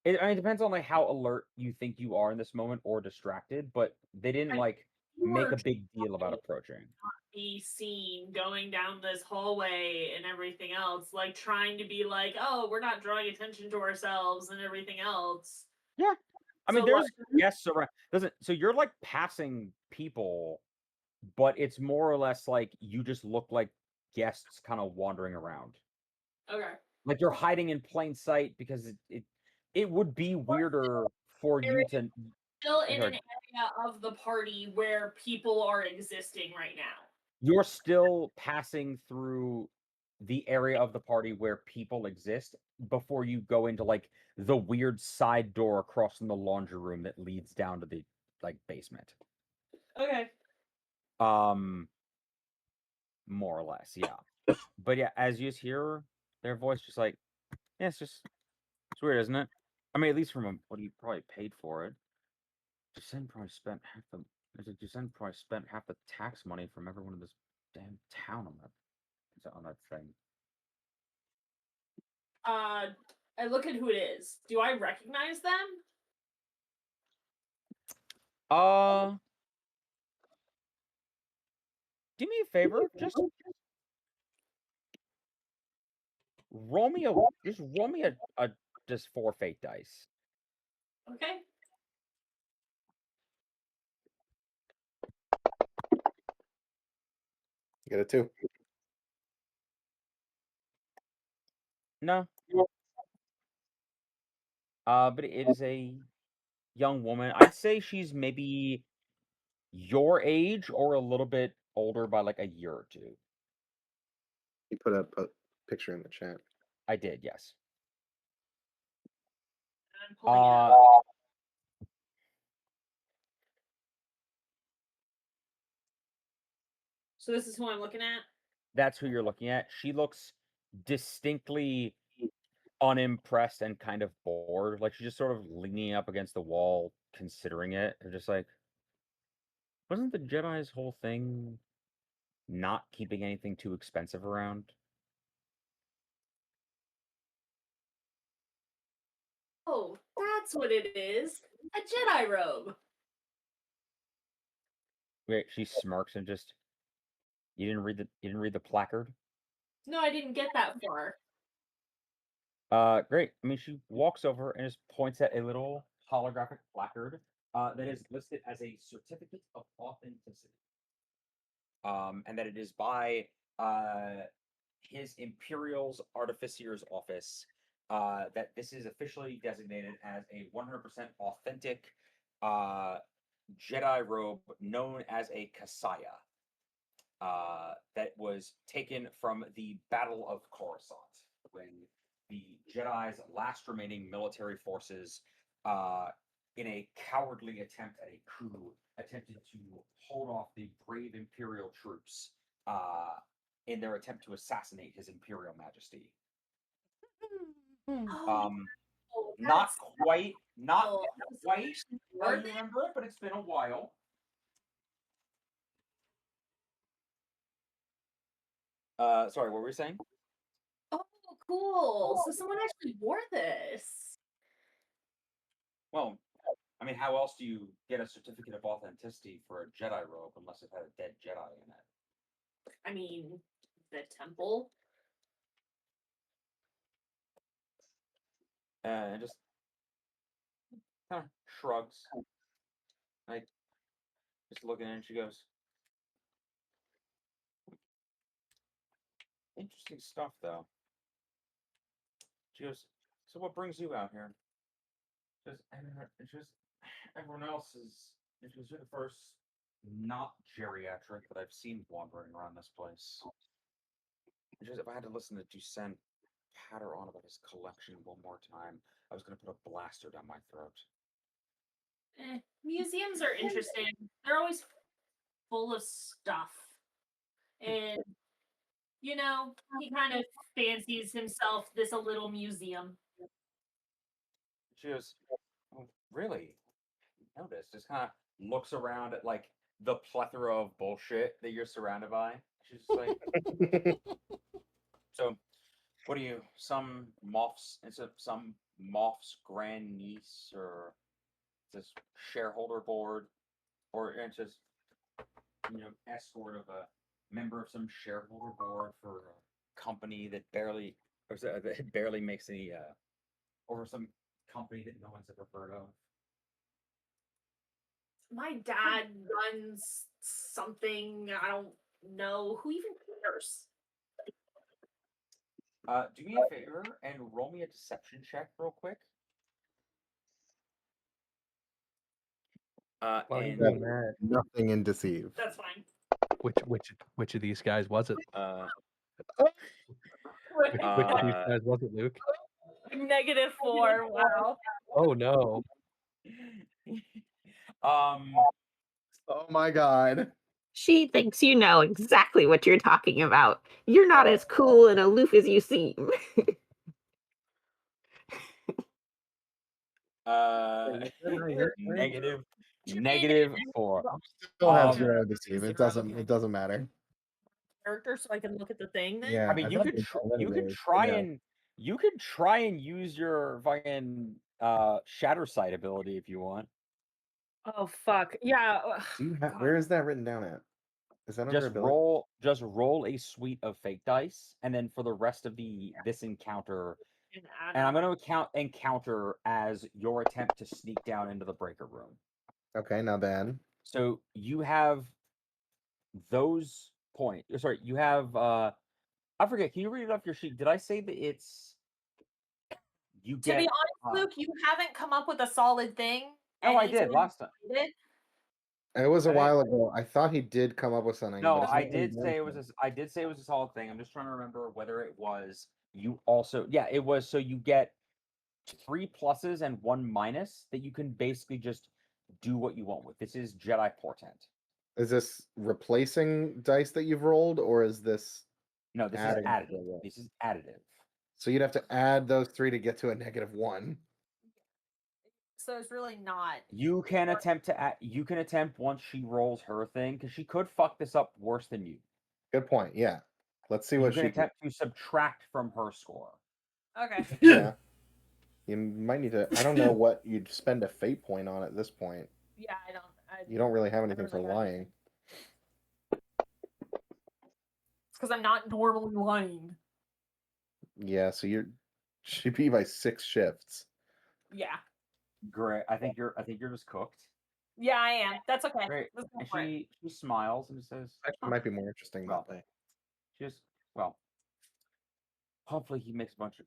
F: I mean, it depends on like how alert you think you are in this moment or distracted, but they didn't like
H: You
F: make
H: were
F: a big deal about approaching.
H: be seen going down this hallway and everything else, like trying to be like, oh, we're not drawing attention to ourselves and everything else.
F: Yeah. I mean,
H: So,
F: there's
H: like-
F: guests around. Doesn't so you're like passing people, but it's more or less like you just look like guests kind of wandering around.
H: Okay.
F: Like you're hiding in plain sight because it would be weirder for you to.
H: Still in
F: Sorry.
H: an area of the party where people are existing right now.
F: You're still passing through the area of the party where people exist before you go into like the weird side door across from the laundry room that leads down to the like basement.
H: Okay.
F: More or less, yeah. But yeah, as you just hear their voice, just like, yeah, it's weird, isn't it? I mean, at least from what you probably paid for it. Jason probably spent half the. Jason probably spent half the tax money from everyone in this damn town on that thing.
H: I look at who it is. Do I recognize them?
F: Do me a favor, just roll me a just 4 fate dice.
H: Okay.
C: You got a 2.
F: No. But it is a young woman. I'd say she's maybe your age or a little bit older by like a year or two.
C: You put up a picture in the chat.
F: I did, yes.
H: I'm pulling it up. So this is who I'm looking at?
F: That's who you're looking at. She looks distinctly unimpressed and kind of bored. Like she's just sort of leaning up against the wall, considering it, and just like, wasn't the Jedi's whole thing not keeping anything too expensive around?
H: Oh, that's what it is. A Jedi robe.
F: Wait, she smirks and just, you didn't read the placard?
H: No, I didn't get that far.
F: Great. I mean, she walks over and just points at a little holographic placard that is listed as a certificate of authenticity. And that it is by His Imperial's Artificer's Office. That this is officially designated as a 100% authentic Jedi robe known as a Kasaya. That was taken from the Battle of Coruscant when the Jedi's last remaining military forces, in a cowardly attempt at a coup, attempted to hold off the brave Imperial troops in their attempt to assassinate His Imperial Majesty.
H: Oh,
F: Not
H: that's
F: quite
H: cool.
F: how you
H: Worth it?
F: remember it, but it's been a while. Sorry, what were we saying?
H: Oh, cool. So someone actually wore this.
F: Well, I mean, how else do you get a certificate of authenticity for a Jedi robe unless it had a dead Jedi in it?
H: I mean, the temple.
F: And just kind of shrugs. Like, just looking at it, and she goes, interesting stuff, though. She goes, so what brings you out here? She goes, everyone else is This was the first not geriatric that I've seen wandering around this place. Just if I had to listen to Ducent patter on about his collection one more time, I was gonna put a blaster down my throat.
H: Museums are interesting. They're always full of stuff. And, you know, he kind of fancies himself this a little museum.
F: She goes, "Oh, really? Notice." Just kind of looks around at like the plethora of bullshit that you're surrounded by. She's just like, so, what are you? Some moth's grandniece, or this shareholder board, or it's just escort of a member of some shareholder board for a company that barely that barely makes any over some company that no one's ever heard of.
H: My dad runs something. I don't know. Who even cares?
F: Do me a favor and roll me a deception check real quick.
G: Why are you
F: And
G: doing that?
C: Nothing in deceive.
H: That's fine.
G: Which of these guys was it? Which of these
F: Uh,
G: guys was it, Luke?
H: -4. Wow.
G: Oh no.
C: Oh my god.
E: She thinks you know exactly what you're talking about. You're not as cool and aloof as you seem.
F: -4.
C: Still have zero deceive. It doesn't matter.
H: Character, so I can look at the thing. Then?
C: Yeah.
F: I mean,
C: I
F: you
C: feel
F: could
C: like it's
F: you could
C: eliminated,
F: try
C: yeah.
F: and use your fucking shatter sight ability if you want.
H: Oh fuck! Yeah.
C: Do you have, where is that written down at? Is that under
F: Just
C: ability?
F: roll a suite of fake dice, and then for the rest of this encounter, and I'm going to encounter as your attempt to sneak down into the breaker room.
C: Okay, not bad.
F: So you have those points. Sorry, you have I forget. Can you read it off your sheet? Did I say that it's you
H: To
F: get?
H: be honest, Luke, you haven't come up with a solid thing.
F: No, I
H: anytime
F: did last time.
H: you did.
C: It was a
F: I didn't-
C: while ago. I thought he did come up with something.
F: No,
C: but it's
F: I
C: not
F: did
C: been
F: say it was.
C: mentioned.
F: I did say it was a solid thing. I'm just trying to remember whether it was you also. Yeah, it was. So you get 3 pluses and 1 minus that you can basically just do what you want with. This is Jedi Portent.
C: Is this replacing dice that you've rolled, or is this
F: No, this
C: adding
F: is
C: to the
F: additive.
C: roll?
F: This is additive.
C: So you'd have to add those 3 to get to a -1.
H: So it's really not.
F: You can attempt to. You can attempt once she rolls her thing because she could fuck this up worse than you.
C: Good point. Yeah. Let's see
F: You
C: what
F: can
C: she
F: attempt to subtract from her score.
H: Okay.
C: Yeah. You might need to. I don't know what you'd spend a fate point on at this point.
H: Yeah, I don't.
C: You don't really have anything
H: don't
C: for
H: really have
C: lying.
H: It's because I'm not normally lying.
C: Yeah. So she'd be by 6 shifts.
H: Yeah.
F: Great. I think you're just cooked.
H: Yeah, I am. That's okay.
F: Great.
H: Let's go
F: And
H: for it.
F: she smiles and says,
C: Actually, might be more interesting
F: Well,
C: that way.
F: She just, well, hopefully he makes a bunch of,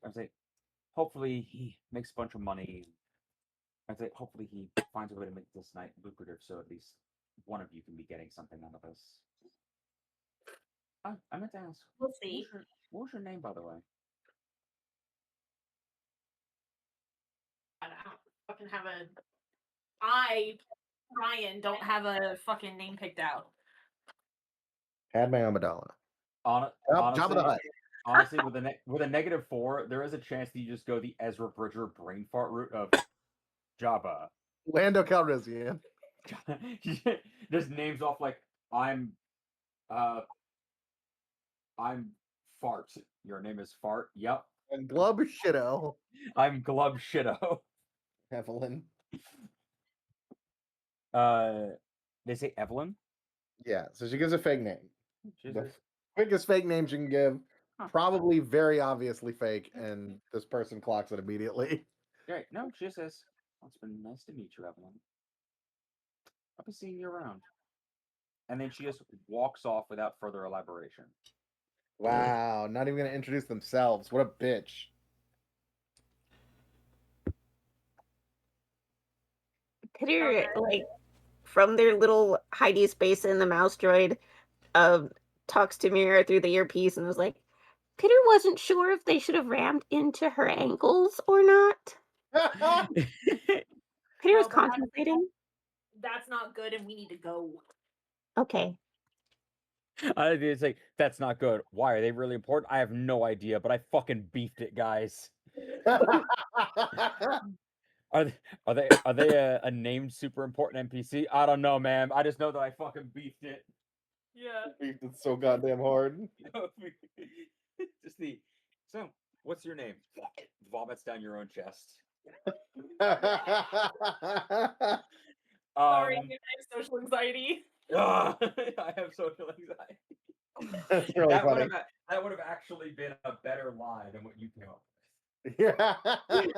F: hopefully he makes a bunch of money. Hopefully he finds a way to make this night lucrative so at least one of you can be getting something out of this. I meant to ask.
H: We'll see.
F: What was your name, by the way?
H: I don't fucking have a. Ryan, don't have a fucking name picked out.
C: Padme Amidala. Jabba the
F: Honestly,
C: Hutt.
F: honestly, with a -4, there is a chance that you just go the Ezra Bridger brain fart route of Jabba.
C: Lando Calrissian.
F: Just names off like I'm Fart. Your name is Fart. Yep.
C: And Glub Shitto.
F: I'm Glub Shitto.
C: Evelyn.
F: They say Evelyn.
C: Yeah. So she gives a fake name.
F: She's
C: The
F: a-
C: quickest fake name she can give.
F: Huh.
C: Probably very obviously fake, and this person clocks it immediately.
F: Great. No, she just says, "Well, it's been nice to meet you, Evelyn. I'll be seeing you around." And then she just walks off without further elaboration.
C: Wow. Not even going to introduce themselves. What a bitch.
E: Could you like from their little hidey space in the mouse droid talks to Mira through the earpiece and was like, Peter wasn't sure if they should have rammed into her ankles or not. Peter was
H: No, but
E: contemplating.
H: that's not good, and we need to go.
E: Okay.
I: It's like, that's not good. Why? Are they really important? I have no idea, but I fucking beefed it, guys. Are they a named super important NPC? I don't know, man. I just know that I fucking beefed it.
H: Yeah.
C: Beefed it so goddamn hard.
F: Just so what's your name? Vomits down your own chest.
H: Sorry, I have social anxiety.
F: I have social anxiety.
C: That's really funny.
F: That would have actually been a better lie than what you came up
C: Yeah.
F: with.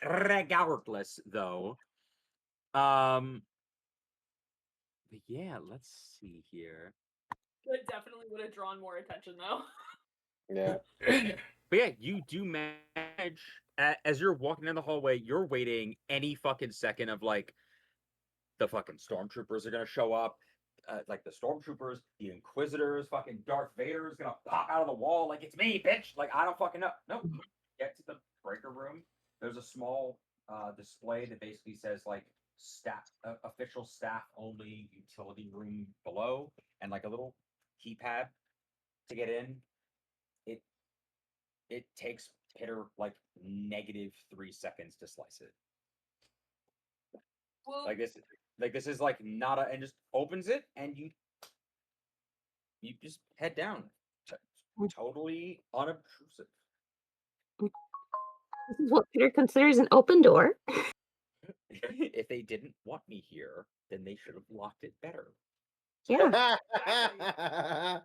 F: Regardless, though. But yeah, let's see here.
H: That definitely would have drawn more attention, though.
C: Yeah.
F: But yeah, you do manage as you're walking down the hallway, you're waiting any fucking second of like the fucking stormtroopers are gonna show up. Like the stormtroopers, the Inquisitors, fucking Darth Vader is gonna pop out of the wall like it's me, bitch. Like I don't fucking know. Nope. Get to the breaker room. There's a small display that basically says like staff official staff only utility room below, and like a little keypad to get in. It takes Pitter like -3 seconds to slice it.
H: Well,
F: Like this is like not a, and just opens it and you just head down. Totally unobtrusive.
E: This is what Peter considers an open door.
F: If they didn't want me here, then they should have locked it better.
E: Yeah,
C: I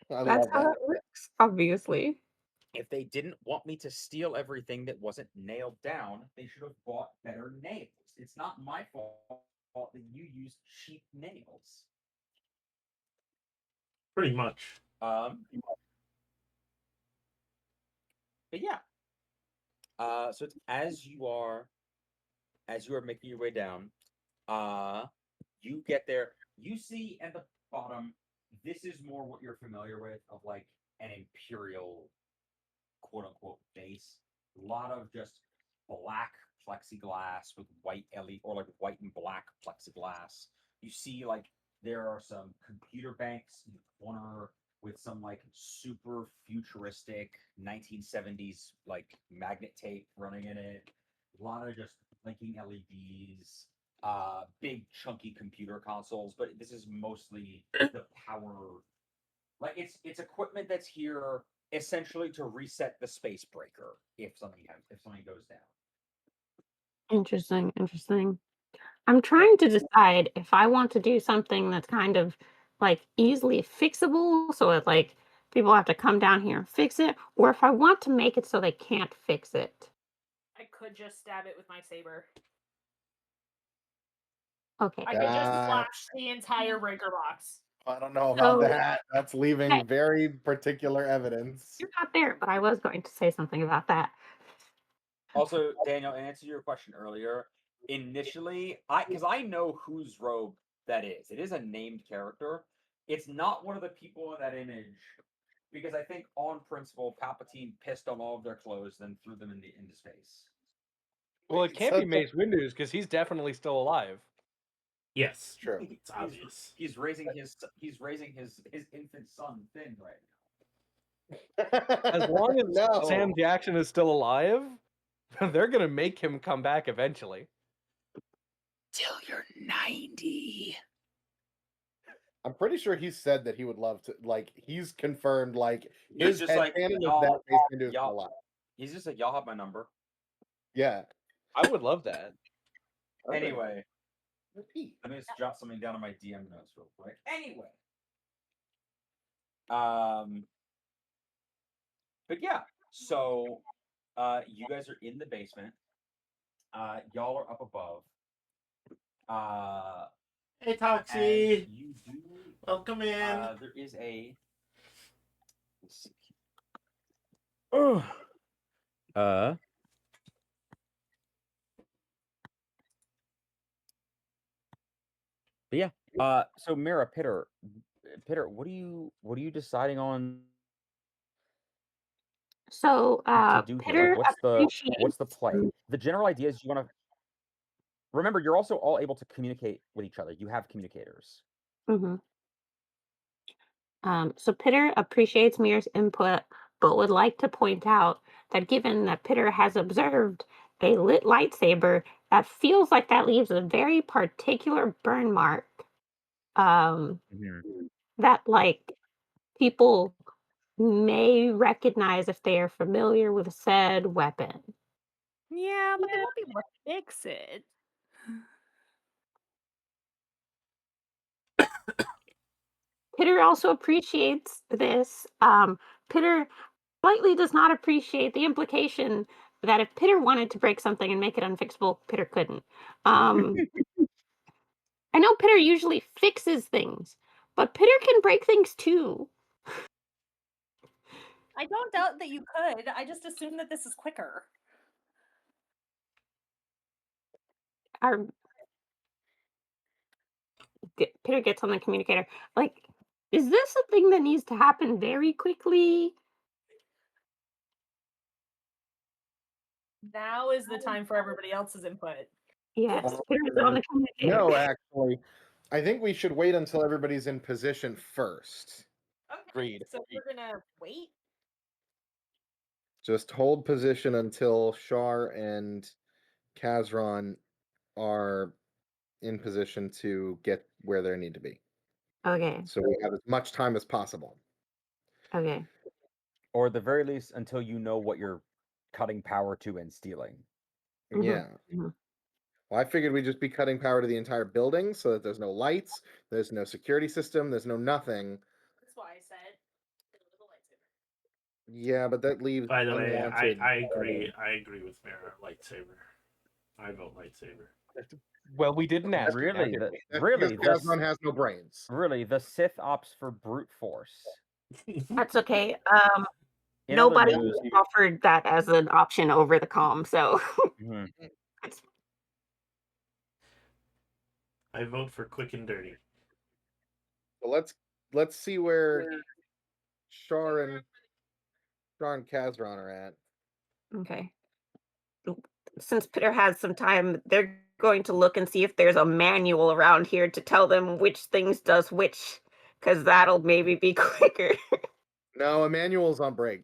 E: that's
C: love
E: how
C: that.
E: it works, obviously.
F: If they didn't want me to steal everything that wasn't nailed down, they should have bought better nails. It's not my fault that you used cheap nails.
A: Pretty much.
F: But yeah. So it's as you are making your way down, you get there. You see at the bottom, this is more what you're familiar with of like an Imperial quote unquote base. A lot of just black plexiglass with white LED or like white and black plexiglass. You see like there are some computer banks in the corner with some like super futuristic 1970s like magnet tape running in it. A lot of just blinking LEDs, big chunky computer consoles, but this is mostly the power. Like it's equipment that's here essentially to reset the space breaker if something goes down.
E: Interesting. I'm trying to decide if I want to do something that's kind of like easily fixable, so that like people have to come down here and fix it, or if I want to make it so they can't fix it.
H: I could just stab it with my saber.
E: Okay.
H: I could just
C: Uh,
H: slash the entire breaker box.
C: I don't know about
E: So-
C: that. That's leaving
E: Okay.
C: very particular evidence.
E: You're not there, but I was going to say something about that.
F: Also, Daniel, in answer to your question earlier, initially, because I know whose robe that is. It is a named character. It's not one of the people in that image, because I think on principle, Palpatine pissed on all of their clothes, then threw them into space.
G: Well, it can't be Mace Windu because he's definitely still alive.
A: Yes.
C: True.
A: It's obvious.
F: He's raising his infant son Finn right
G: As long as
C: No.
G: Sam Jackson is still alive, they're gonna make him come back eventually.
F: Till you're 90.
C: I'm pretty sure he said that he would love to. Like he's confirmed. Like
F: He's
C: his
F: just like,
C: headcanon is
F: y'all-
C: that Mace Windu is
F: y'all-
C: still alive.
F: He's just like, y'all have my number.
C: Yeah.
G: I would love that.
C: Okay.
F: Anyway,
C: Repeat.
F: let me just jot something down on my DM notes real quick. Anyway. But yeah, so you guys are in the basement. Y'all are up above.
A: Hey,
F: And
A: Toxie.
F: you do
A: Welcome in.
F: there is a let's see.
I: But yeah. So Mira, Pitter, what are you deciding on
E: So
I: to do here? Like,
E: Pitter
I: what's the play?
E: appreciates.
I: The general idea is you want to remember you're also all able to communicate with each other. You have communicators.
E: Mm-hmm. So Pitter appreciates Mir's input, but would like to point out that given that Pitter has observed a lit lightsaber, that feels like that leaves a very particular burn mark. That like people may recognize if they are familiar with said weapon.
J: Yeah, but they won't be able to fix it.
E: Pitter also appreciates this. Pitter slightly does not appreciate the implication that if Pitter wanted to break something and make it unfixable, Pitter couldn't. I know Pitter usually fixes things, but Pitter can break things too.
J: I don't doubt that you could. I just assume that this is quicker.
E: Pitter gets on the communicator. Like, is this a thing that needs to happen very quickly?
J: Now is the time for everybody else's input.
E: Yes, Pitter's on the communicator.
C: No, actually, I think we should wait until everybody's in position first.
J: Okay.
G: Agreed.
J: So we're gonna wait.
C: Just hold position until Shar and Kazron are in position to get where they need to be.
E: Okay.
C: So we have as much time as possible.
E: Okay.
I: Or at the very least, until you know what you're cutting power to and stealing.
E: Mhm,
C: Yeah.
E: mhm.
C: Well, I figured we'd just be cutting power to the entire building so that there's no lights, there's no security system, there's no nothing.
J: That's why I said hit it with a lightsaber.
C: Yeah, but that leaves
A: By the way,
C: unwanted.
A: I agree. I agree with Mira. Lightsaber. I vote lightsaber.
G: Well, we didn't ask. you, now
I: Really,
G: did
I: the,
G: we?
C: That's
I: really,
C: because
I: the,
C: Kazron has no brains.
I: really, the Sith opts for brute force.
E: That's okay.
I: In
E: Nobody
I: other news,
E: offered that as an option over the comm, so
I: Mhm.
A: I vote for quick and dirty.
C: So let's see where Shar and Kazron are at.
E: okay. Since Pitter has some time, they're going to look and see if there's a manual around here to tell them which things does which, because that'll maybe be quicker.
C: No, Emmanuel's on break.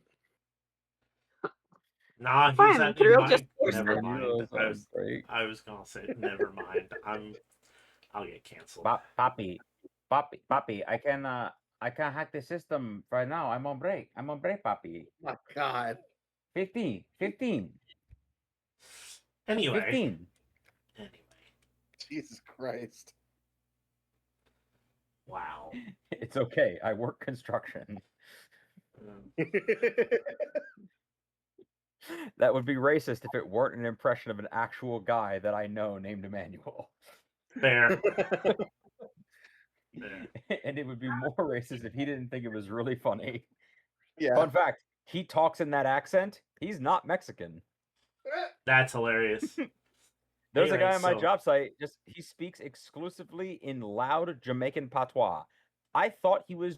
A: Nah, he's
E: Fine,
A: at
E: Pitter will
A: mind.
E: just force
A: Never
E: them.
A: mind. I was gonna say never mind. I'll get canceled.
I: Papi, I can hack the system right now. I'm on break, Papi.
C: My God.
I: 15.
A: Anyway.
I: 15.
C: Jesus Christ.
A: Wow.
I: It's okay. I work construction. That would be racist if it weren't an impression of an actual guy that I know named Emmanuel.
A: Fair.
I: And it would be more racist if he didn't think it was really funny.
C: Yeah.
I: Fun fact, he talks in that accent. He's not Mexican.
A: That's hilarious.
I: There's a guy
A: Anyway,
I: on my
A: so-
I: job site, he speaks exclusively in loud Jamaican patois. I thought he was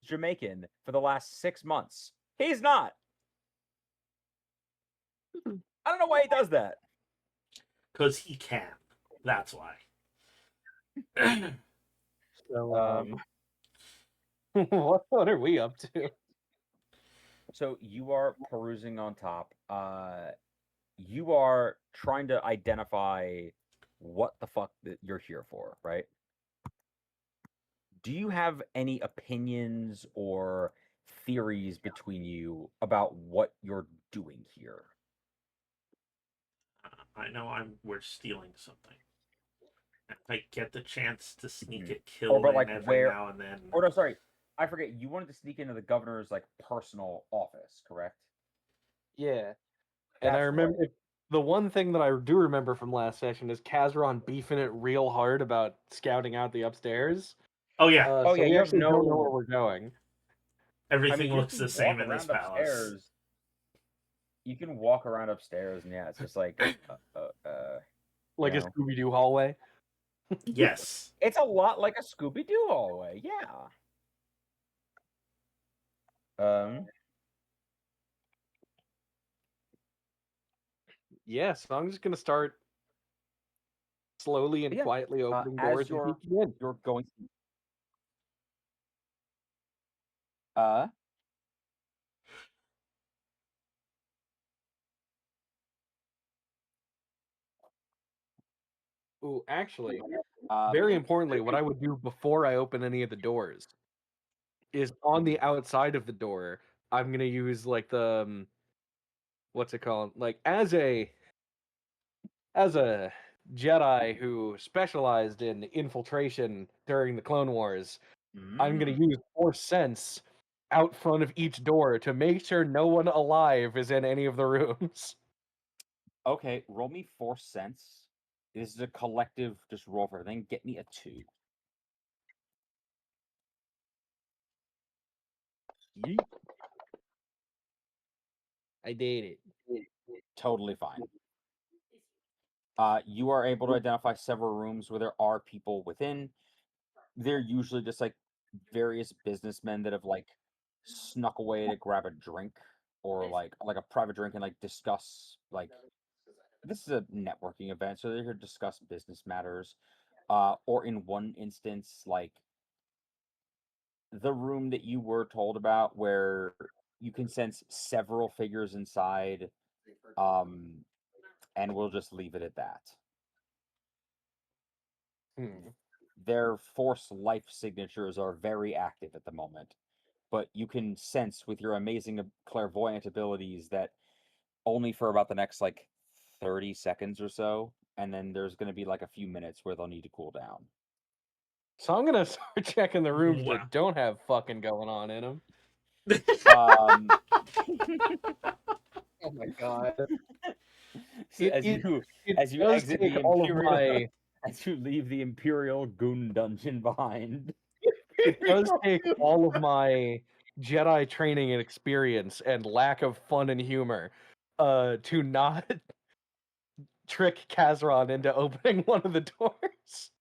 I: Jamaican for the last 6 months. He's not. I don't know why he does that.
A: Because he can. That's why.
G: So, what are we up to?
I: So you are perusing on top. You are trying to identify what the fuck that you're here for, right? Do you have any opinions or theories between you about what you're doing here?
A: I know we're stealing something. If I get the chance to sneak it,
I: Or
A: kill
I: about,
A: it
I: like,
A: every
I: where-
A: now and then.
I: Or no, sorry, I forget. You wanted to sneak into the governor's like personal office, correct?
G: Yeah. And I
I: That's
G: remember the one thing that I do remember from last session is Kazron beefing it real hard about scouting out the upstairs.
A: Oh yeah.
G: So
I: yeah,
G: we
I: you have
G: actually don't know
I: no-
G: where we're going.
A: Everything
I: you
A: looks
I: can
A: the same
I: walk
A: in this
I: around
A: palace.
I: upstairs. You can walk around upstairs, and yeah, it's just like,
G: Like a
I: know.
G: Scooby-Doo hallway.
A: Yes.
I: It's a lot like a Scooby Doo hallway. Yeah.
G: Yeah, so I'm just gonna start slowly and
I: Yeah,
G: quietly opening
I: as
G: doors and peeking in.
I: you're going.
G: Ooh, actually,
I: Um,
G: very importantly, what I would do before I open any of the doors is on the outside of the door, I'm gonna use like the what's it called? Like as a Jedi who specialized in infiltration during the Clone Wars, I'm gonna use Force Sense out front of each door to make sure no one alive is in any of the rooms.
I: Okay, roll me Force Sense. This is a collective, just roll for everything. Get me a 2.
G: Yeet. I did it.
I: Totally fine. You are able to identify several rooms where there are people within. They're usually just like various businessmen that have like snuck away to grab a drink or like a private drink and like discuss like this is a networking event, so they're here to discuss business matters. Or in one instance, like the room that you were told about where you can sense several figures inside, and we'll just leave it at that. Their force life signatures are very active at the moment, but you can sense with your amazing clairvoyant abilities that only for about the next like 30 seconds or so, and then there's going to be like a few minutes where they'll need to cool down.
G: So I'm gonna start checking the rooms
A: Wow.
G: that don't have fucking going on in them. Oh my god!
I: So as you
G: does
I: exit
G: take
I: the
G: all of
I: Imperial,
G: my.
I: as you leave the Imperial Goon Dungeon behind.
G: It does take all of my Jedi training and experience and lack of fun and humor to not trick Kazron into opening one of the doors.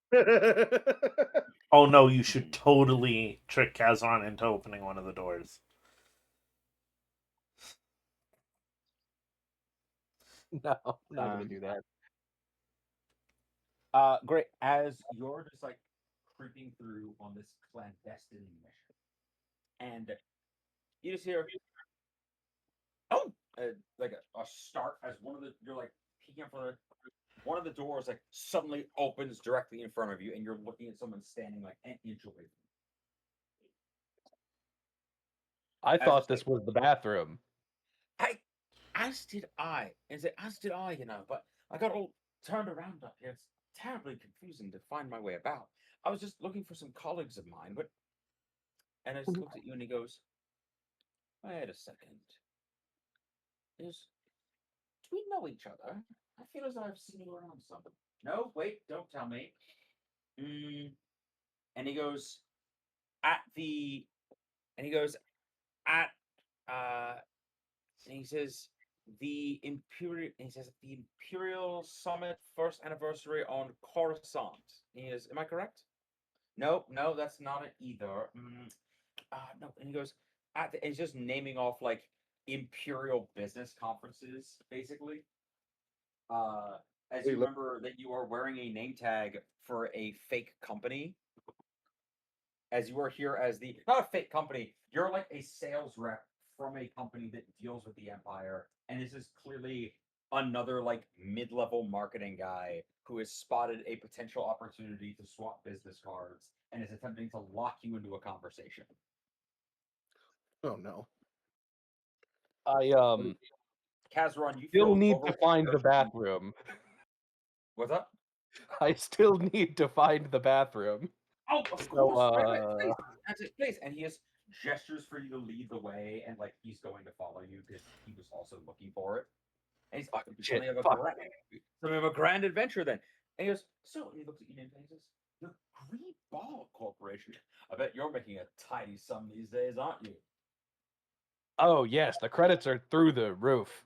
A: Oh no, you should totally trick Kazron into opening one of the doors.
G: No, I'm not gonna do that.
I: Great. As you're just like creeping through on this clandestine mission, and you just hear, oh, like a start as one of the you're like peeking up for one of the doors like suddenly opens directly in front of you, and you're looking at someone standing like an inch away from you.
G: I thought this was the bathroom.
I: As did I. As did I, but I got all turned around up here. It's terribly confusing to find my way about. I was just looking for some colleagues of mine, but. And I just looks at you and he goes, wait a second. Do we know each other? I feel as though I've seen you around something. No, wait, don't tell me. And he goes, and he says, the Imperial Summit first anniversary on Coruscant. Am I correct? No, that's not it either. No, and he goes, and he's just naming off like Imperial business conferences, basically. As you remember that you are wearing a name tag for a fake company. As you are here as not a fake company, you're like a sales rep from a company that deals with the Empire, and this is clearly another like mid-level marketing guy who has spotted a potential opportunity to swap business cards and is attempting to lock you into a conversation.
C: Oh no.
I: Kazron, you
G: still
I: feel
G: need to find the bathroom.
I: What's up?
G: I still need to find the bathroom.
I: Oh, of course. Please. And he just gestures for you to lead the way, and like he's going to follow you because he was also looking for it. And he's something of a grand adventure then. And he goes, so he looks at you and he says, the Green Ball Corporation. I bet you're making a tidy sum these days, aren't you?
G: Oh yes, the credits are through the roof.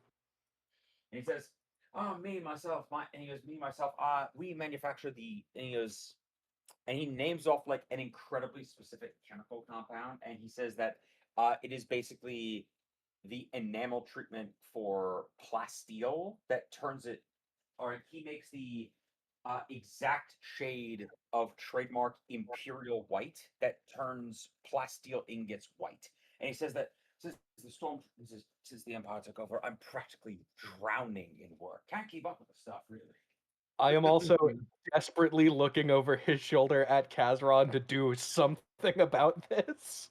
I: And he says, oh, me, myself, and he goes, me, myself, we manufacture the, and he goes, and he names off like an incredibly specific chemical compound, and he says that it is basically the enamel treatment for plasteel that turns it, or he makes the exact shade of trademark imperial white that turns plasteel ingots white. And he says that since the Empire took over, I'm practically drowning in work. Can't keep up with the stuff, really.
G: I am also desperately looking over his shoulder at Kazron to do something about this.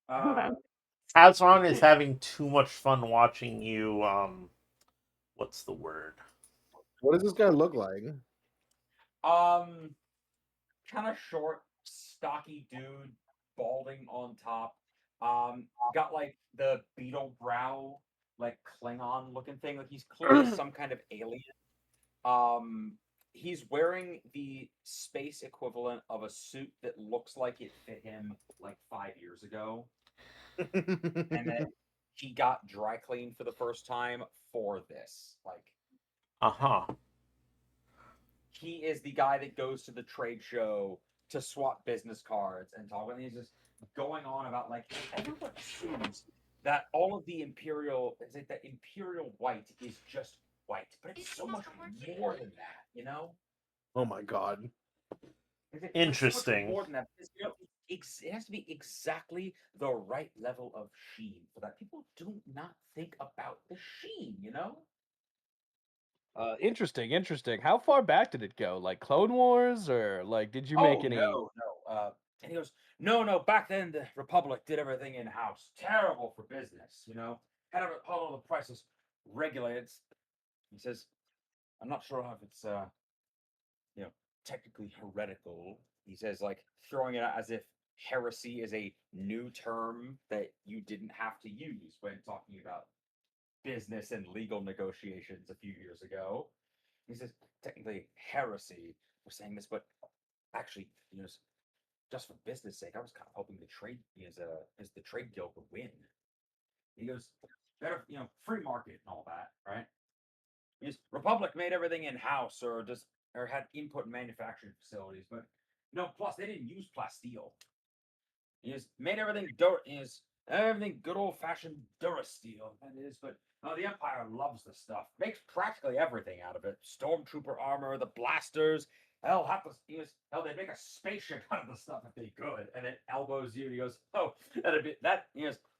I: Uh,
A: Kazron is having too much fun watching you. What's the word?
C: What does this guy look like?
I: Kind of short, stocky dude, balding on top. Got like the beetle brow, like Klingon looking thing. Like he's clearly some kind of alien. He's wearing the space equivalent of a suit that looks like it fit him like 5 years ago, and then he got dry cleaned for the first time for this. Like, he is the guy that goes to the trade show to swap business cards and talk, and he's just going on about like everyone assumes that all of the imperial, it's like that imperial white is just white, but it's so much more than that, you know?
C: Oh my god.
I: It's so much
A: Interesting.
I: more than that. Because, you know, it has to be exactly the right level of sheen so that people do not think about the sheen, you know?
G: Interesting. How far back did it go? Like Clone Wars, or like did you make any?
I: No. And he goes, no. Back then, the Republic did everything in house. Terrible for business, you know. Had all the prices regulated. He says, I'm not sure if it's, technically heretical. He says, like throwing it out as if heresy is a new term that you didn't have to use when talking about business and legal negotiations a few years ago. He says, technically heresy. We're saying this, but actually, just for business sake, I was kind of hoping the trade as the trade guild would win. He goes, better, free market and all that, right? His Republic made everything in house or had input in manufacturing facilities, but no. Plus, they didn't use plasteel. He just made everything everything good old fashioned Durasteel. That is, but the Empire loves the stuff. Makes practically everything out of it. Stormtrooper armor, the blasters. Hell, they'd make a spaceship out of the stuff if they could. And it elbows you. He goes, "Oh, that'd be that."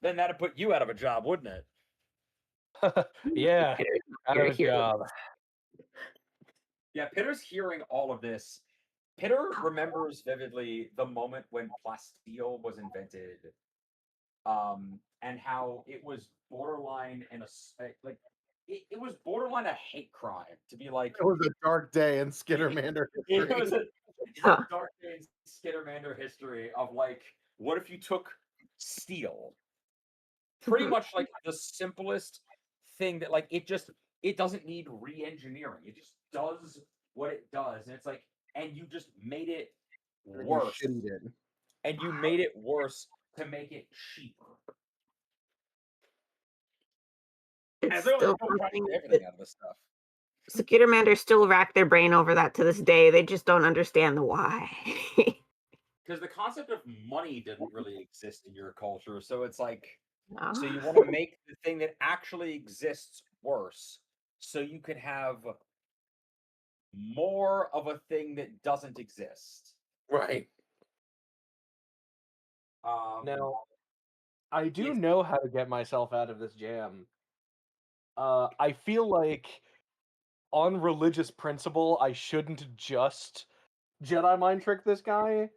I: Then that'd put you out of a job, wouldn't it?
G: Yeah, out of a job.
I: Yeah, Pitter's hearing all of this. Pitter remembers vividly the moment when plasteel was invented, and how it was borderline it was borderline a hate crime to be like.
C: It was a dark day in Skittermander history.
I: It was a dark day in Skittermander history of like, what if you took steel? Pretty much like the simplest thing that like it doesn't need re-engineering. It just does what it does, and it's like, and you just made it worse. And you made it worse to make it cheaper.
E: It's still
I: everything out of this stuff.
E: Skittermander still rack their brain over that to this day. They just don't understand the why.
I: Because the concept of money didn't really exist in your culture, so it's like,
E: No.
I: so you want to make the thing that actually exists worse, so you can have more of a thing that doesn't exist.
C: Right.
G: Now, I do know how to get myself out of this jam. I feel like, on religious principle, I shouldn't just Jedi mind trick this guy.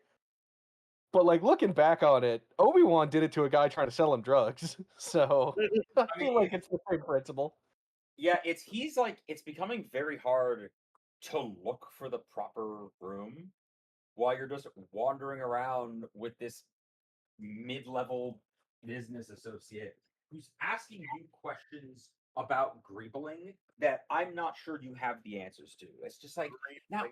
G: But like looking back on it, Obi-Wan did it to a guy trying to sell him drugs. So I feel like it's the same principle.
I: Yeah, it's becoming very hard to look for the proper room while you're just wandering around with this mid-level business associate who's asking you questions about greebling that I'm not sure you have the answers to. It's just like, now,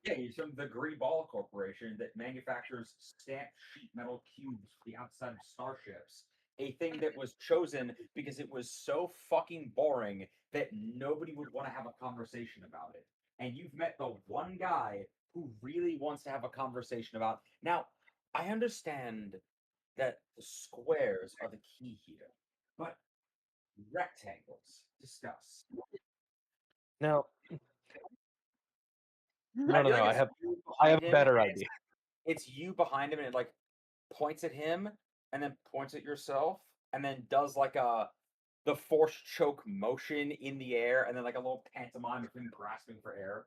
I: yeah, you're from the Greeball Corporation that manufactures stamped sheet metal cubes for the outside of starships. a thing that was chosen because it was so fucking boring that nobody would want to have a conversation about it. And you've met the one guy who really wants to have a conversation about. Now, I understand that the squares are the key here, but rectangles, discuss.
G: Now,
I: I
G: no,
I: feel like
G: I
I: it's
G: have
I: you
G: I have
I: behind
G: a
I: him,
G: better
I: and
G: idea.
I: it's you behind him, and it like points at him, and then points at yourself, and then does like the force choke motion in the air, and then like a little pantomime of him grasping for air.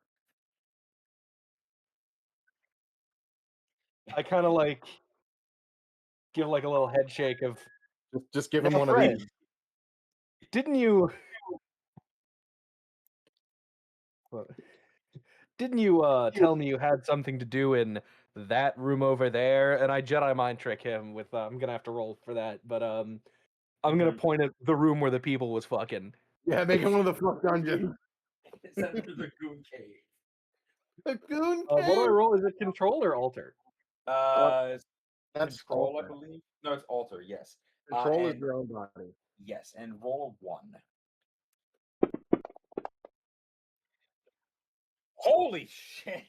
G: I kind of like give like a little head shake of
C: Just give him
G: now,
C: one of
G: friend,
C: these.
G: didn't you what- didn't you tell me you had something to do in that room over there? And I Jedi mind trick him with I'm gonna have to roll for that, but I'm gonna point at the room where the people was fucking.
C: Yeah, make him one of the fuck dungeons.
I: It's under the goon cave.
C: The goon
G: What do I
C: cave.
G: roll? Is it control or alter?
I: It's
C: That's
I: control, I
C: alter.
I: believe. No, it's alter. Yes.
C: Control is
I: And
C: your own body.
I: yes, and roll a 1. Holy shit!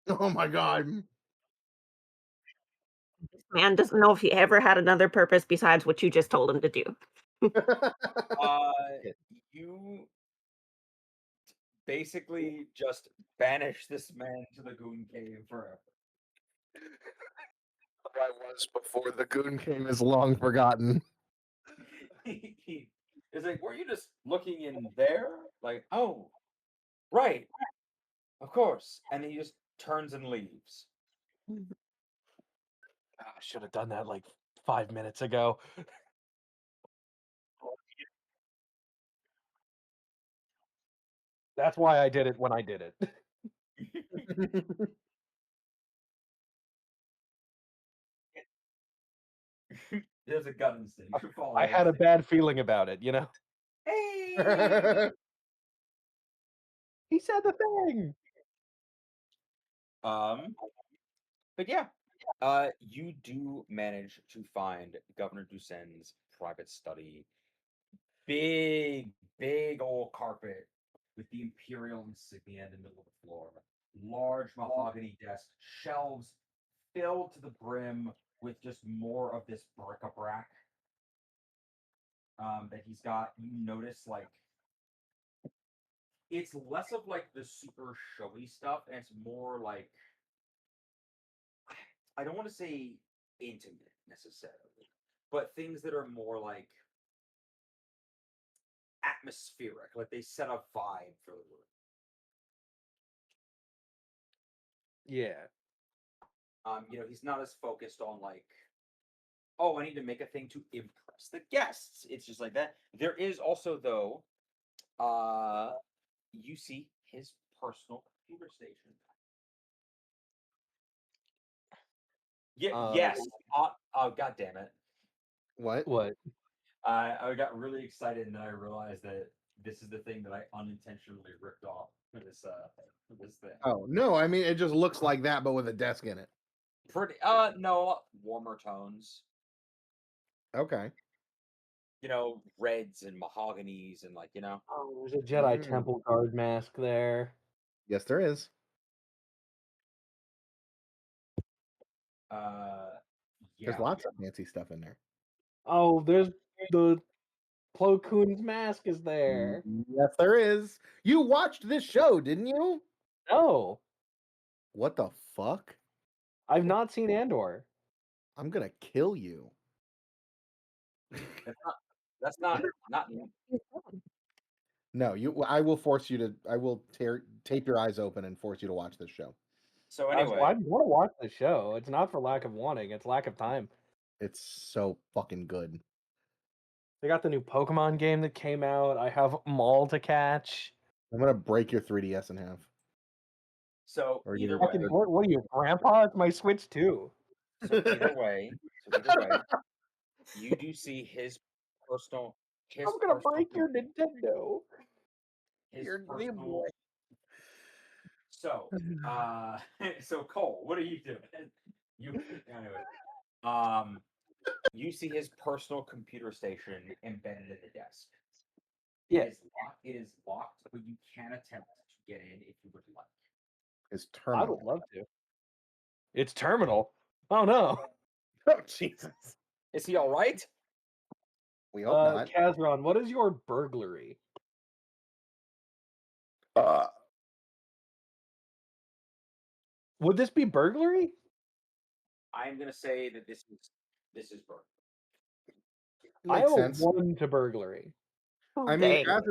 C: Oh my god.
E: Man doesn't know if he ever had another purpose besides what you just told him to do.
I: You basically just banish this man to the goon cave forever.
C: Who I was before the goon came is long forgotten.
I: It's like, were you just looking in there? Like, oh, right, of course. And he just turns and leaves.
G: I should have done that like 5 minutes ago. That's why I did it when I did it.
I: There's a gut instinct.
G: I had a bad feeling about it, you know?
I: Hey!
G: He said the thing.
I: But yeah, you do manage to find Governor Dusen's private study. Big, big old carpet with the Imperial insignia in the middle of the floor. Large mahogany desk, shelves filled to the brim with just more of this bric-a-brac that he's got. You notice, like, it's less of like the super showy stuff, and it's more like, I don't want to say intimate necessarily, but things that are more like atmospheric, like they set a vibe for the room.
G: Yeah.
I: He's not as focused on like, oh, I need to make a thing to impress the guests. It's just like that. There is also though, you see his personal computer station. Yeah. Yes. Oh, god damn it.
C: What?
G: What?
I: I got really excited and then I realized that this is the thing that I unintentionally ripped off for this thing.
C: Oh no, I mean it just looks like that, but with a desk in it.
I: Pretty no, warmer tones.
C: Okay.
I: Reds and mahoganies and like,
G: Oh, there's a Jedi Temple Guard mask there.
C: Yes, there is.
I: Yeah.
C: There's lots of fancy stuff in there.
G: Oh, there's the Plo Koon's mask is there.
C: Yes, there is. You watched this show, didn't you?
G: No,
C: What the fuck?
G: I've not seen Andor.
C: I'm gonna kill you.
I: That's not
C: No, you. I will force you to. I will tape your eyes open and force you to watch this show.
I: So
G: I
I: anyway,
G: want to watch the show. It's not for lack of wanting; it's lack of time.
C: It's so fucking good.
G: They got the new Pokemon game that came out. I have Maul to catch.
C: I'm gonna break your 3DS in half.
I: so
C: Or
I: either
C: you-
I: way,
G: Fucking, what are you, Grandpa? It's my Switch too.
I: so either way, you do see his personal.
G: I'm gonna break your Nintendo.
I: His
G: Your
I: personal.
G: boy.
I: So, so Cole, what are you doing? You see his personal computer station embedded in the desk.
G: Yeah.
I: It is locked, but you can attempt to get in if you would like.
C: His
G: I
C: terminal.
G: would love to. It's terminal. Oh no.
C: Oh Jesus.
I: Is he all right?
C: We hope not.
G: Kazron, what is your burglary? Would this be burglary?
I: I am gonna say that this is burglary.
G: I
C: Makes
G: have
C: sense.
G: a 1 to burglary.
E: Oh,
C: I mean,
E: dang.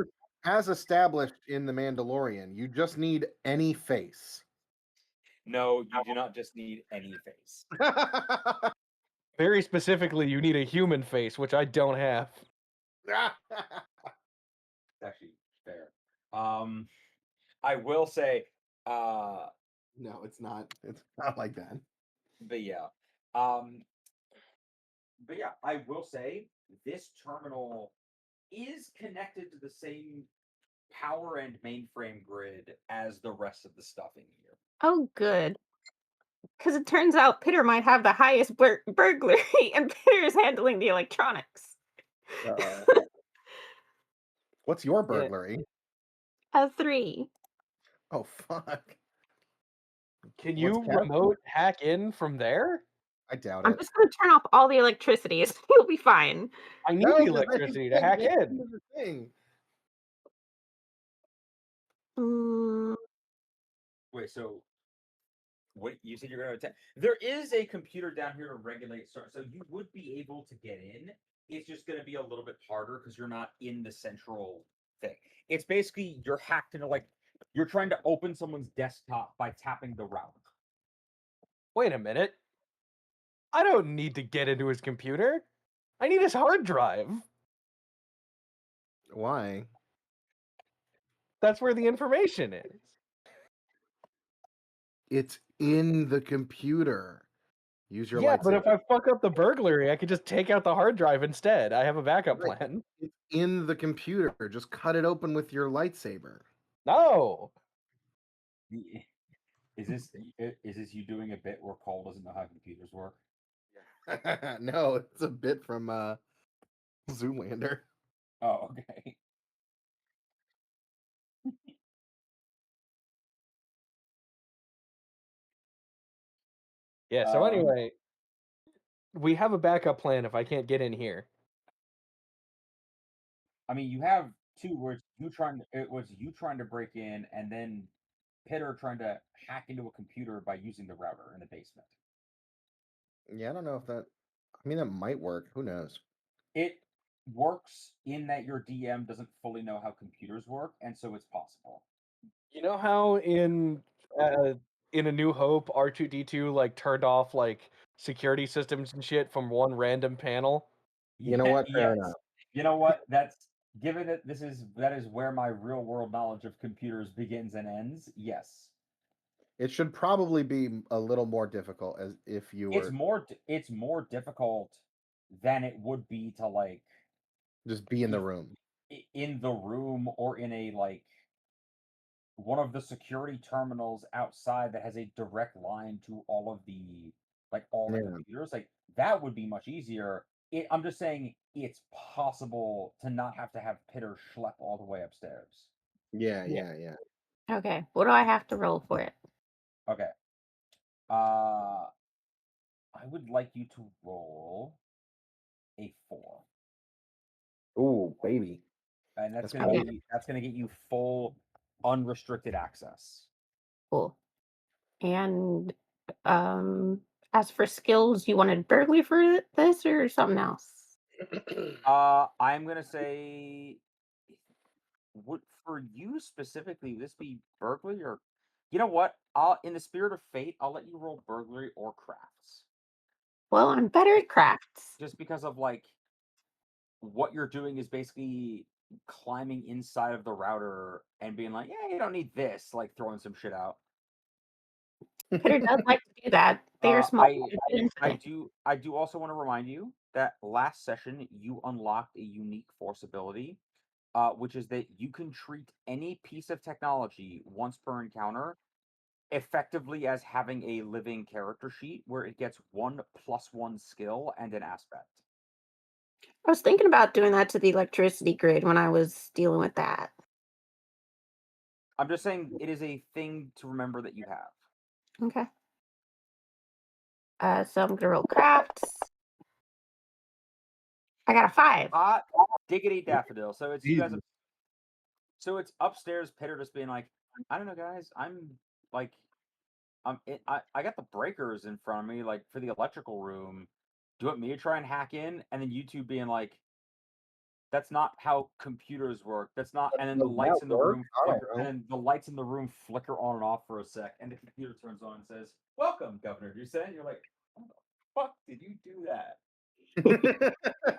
C: as established in The Mandalorian, you just need any face.
I: No, you do not just need any face.
G: Very specifically, you need a human face, which I don't have.
I: It's actually fair. I will say,
C: No, it's not. It's not like that.
I: but yeah, I will say this terminal is connected to the same power and mainframe grid as the rest of the stuff in here.
E: Oh, good. Because it turns out Pitter might have the highest burglary, and Pitter's handling the electronics.
C: What's your burglary?
E: A 3.
C: Oh fuck.
G: Can
C: What's
G: you
C: Kaz-
G: remote hack in from there?
C: I doubt
E: I'm
C: it.
E: just going to turn off all the electricity. So you'll be fine.
G: I need
C: No,
G: the
C: 'cause then you
G: electricity to
C: can't
G: hack
C: get
G: in.
C: into the thing.
I: Wait, so what you said you're going to attempt? There is a computer down here to regulate, so you would be able to get in. It's just going to be a little bit harder because you're not in the central thing. It's basically you're hacked into you're trying to open someone's desktop by tapping the router.
G: Wait a minute. I don't need to get into his computer. I need his hard drive.
C: Why?
G: That's where the information is.
C: It's in the computer. Use your
G: Yeah, but if
C: lightsaber.
G: I fuck up the burglary, I could just take out the hard drive instead. I have a backup
C: Right.
G: plan.
C: It's in the computer. Just cut it open with your lightsaber.
G: No.
I: Is this you doing a bit where Cole doesn't know how computers work?
C: No, it's a bit from Zoolander.
I: Oh, okay.
G: Yeah, so anyway, we have a backup plan if I can't get in here.
I: I mean, you have two where it was you trying to break in, and then Pitter trying to hack into a computer by using the router in the basement.
C: Yeah, I don't know if that. I mean, that might work. Who knows?
I: It works in that your DM doesn't fully know how computers work, and so it's possible.
G: You know how in A New Hope, R2D2 like turned off like security systems and shit from one random panel?
C: You know what? Fair
I: Yes.
C: enough.
I: You know what? That's given that that is where my real world knowledge of computers begins and ends. Yes.
C: It should probably be a little more difficult as if you were
I: It's more difficult than it would be to
C: just be in the room.
I: in the room or in a one of the security terminals outside that has a direct line to all of the
C: Yeah.
I: computers. That would be much easier. I'm just saying it's possible to not have to have Pitter schlep all the way upstairs.
C: Yeah.
E: Okay. What do I have to roll for it?
I: Okay. I would like you to roll a 4.
C: Ooh, baby.
I: And that's
C: That's
I: gonna get you full unrestricted access.
E: Cool. And as for skills, you wanted burglary for this or something else?
I: I'm gonna say, would for you specifically, would this be burglary or, you know what? In the spirit of fate, I'll let you roll burglary or crafts,
E: Well, I'm better at crafts.
I: just because of what you're doing is basically climbing inside of the router and being like, yeah, you don't need this, throwing some shit out.
E: Pitter does like to do that. They are small.
I: I do also want to remind you that last session you unlocked a unique force ability, which is that you can treat any piece of technology once per encounter effectively as having a living character sheet where it gets 1+1 skill and an aspect.
E: I was thinking about doing that to the electricity grid when I was dealing with that.
F: I'm just saying it is a thing to remember that you have.
E: Okay. So I'm gonna roll crafts. I got a 5.
F: Hot diggity daffodil. So it's you guys.
C: Jesus.
F: So it's upstairs. Pitter just being like, I don't know, guys. I'm like, I got the breakers in front of me, like for the electrical room. Do you want me to try and hack in? And then you two being like, that's not how computers work. That's not. And then the
C: Does
F: lights
C: that
F: in the
C: work?
F: room
C: I don't
F: flicker.
C: know.
F: And then the lights in the room flicker on and off for a sec, and the computer turns on and says, "Welcome, Governor." You say, you're like, "How the fuck did you do that?"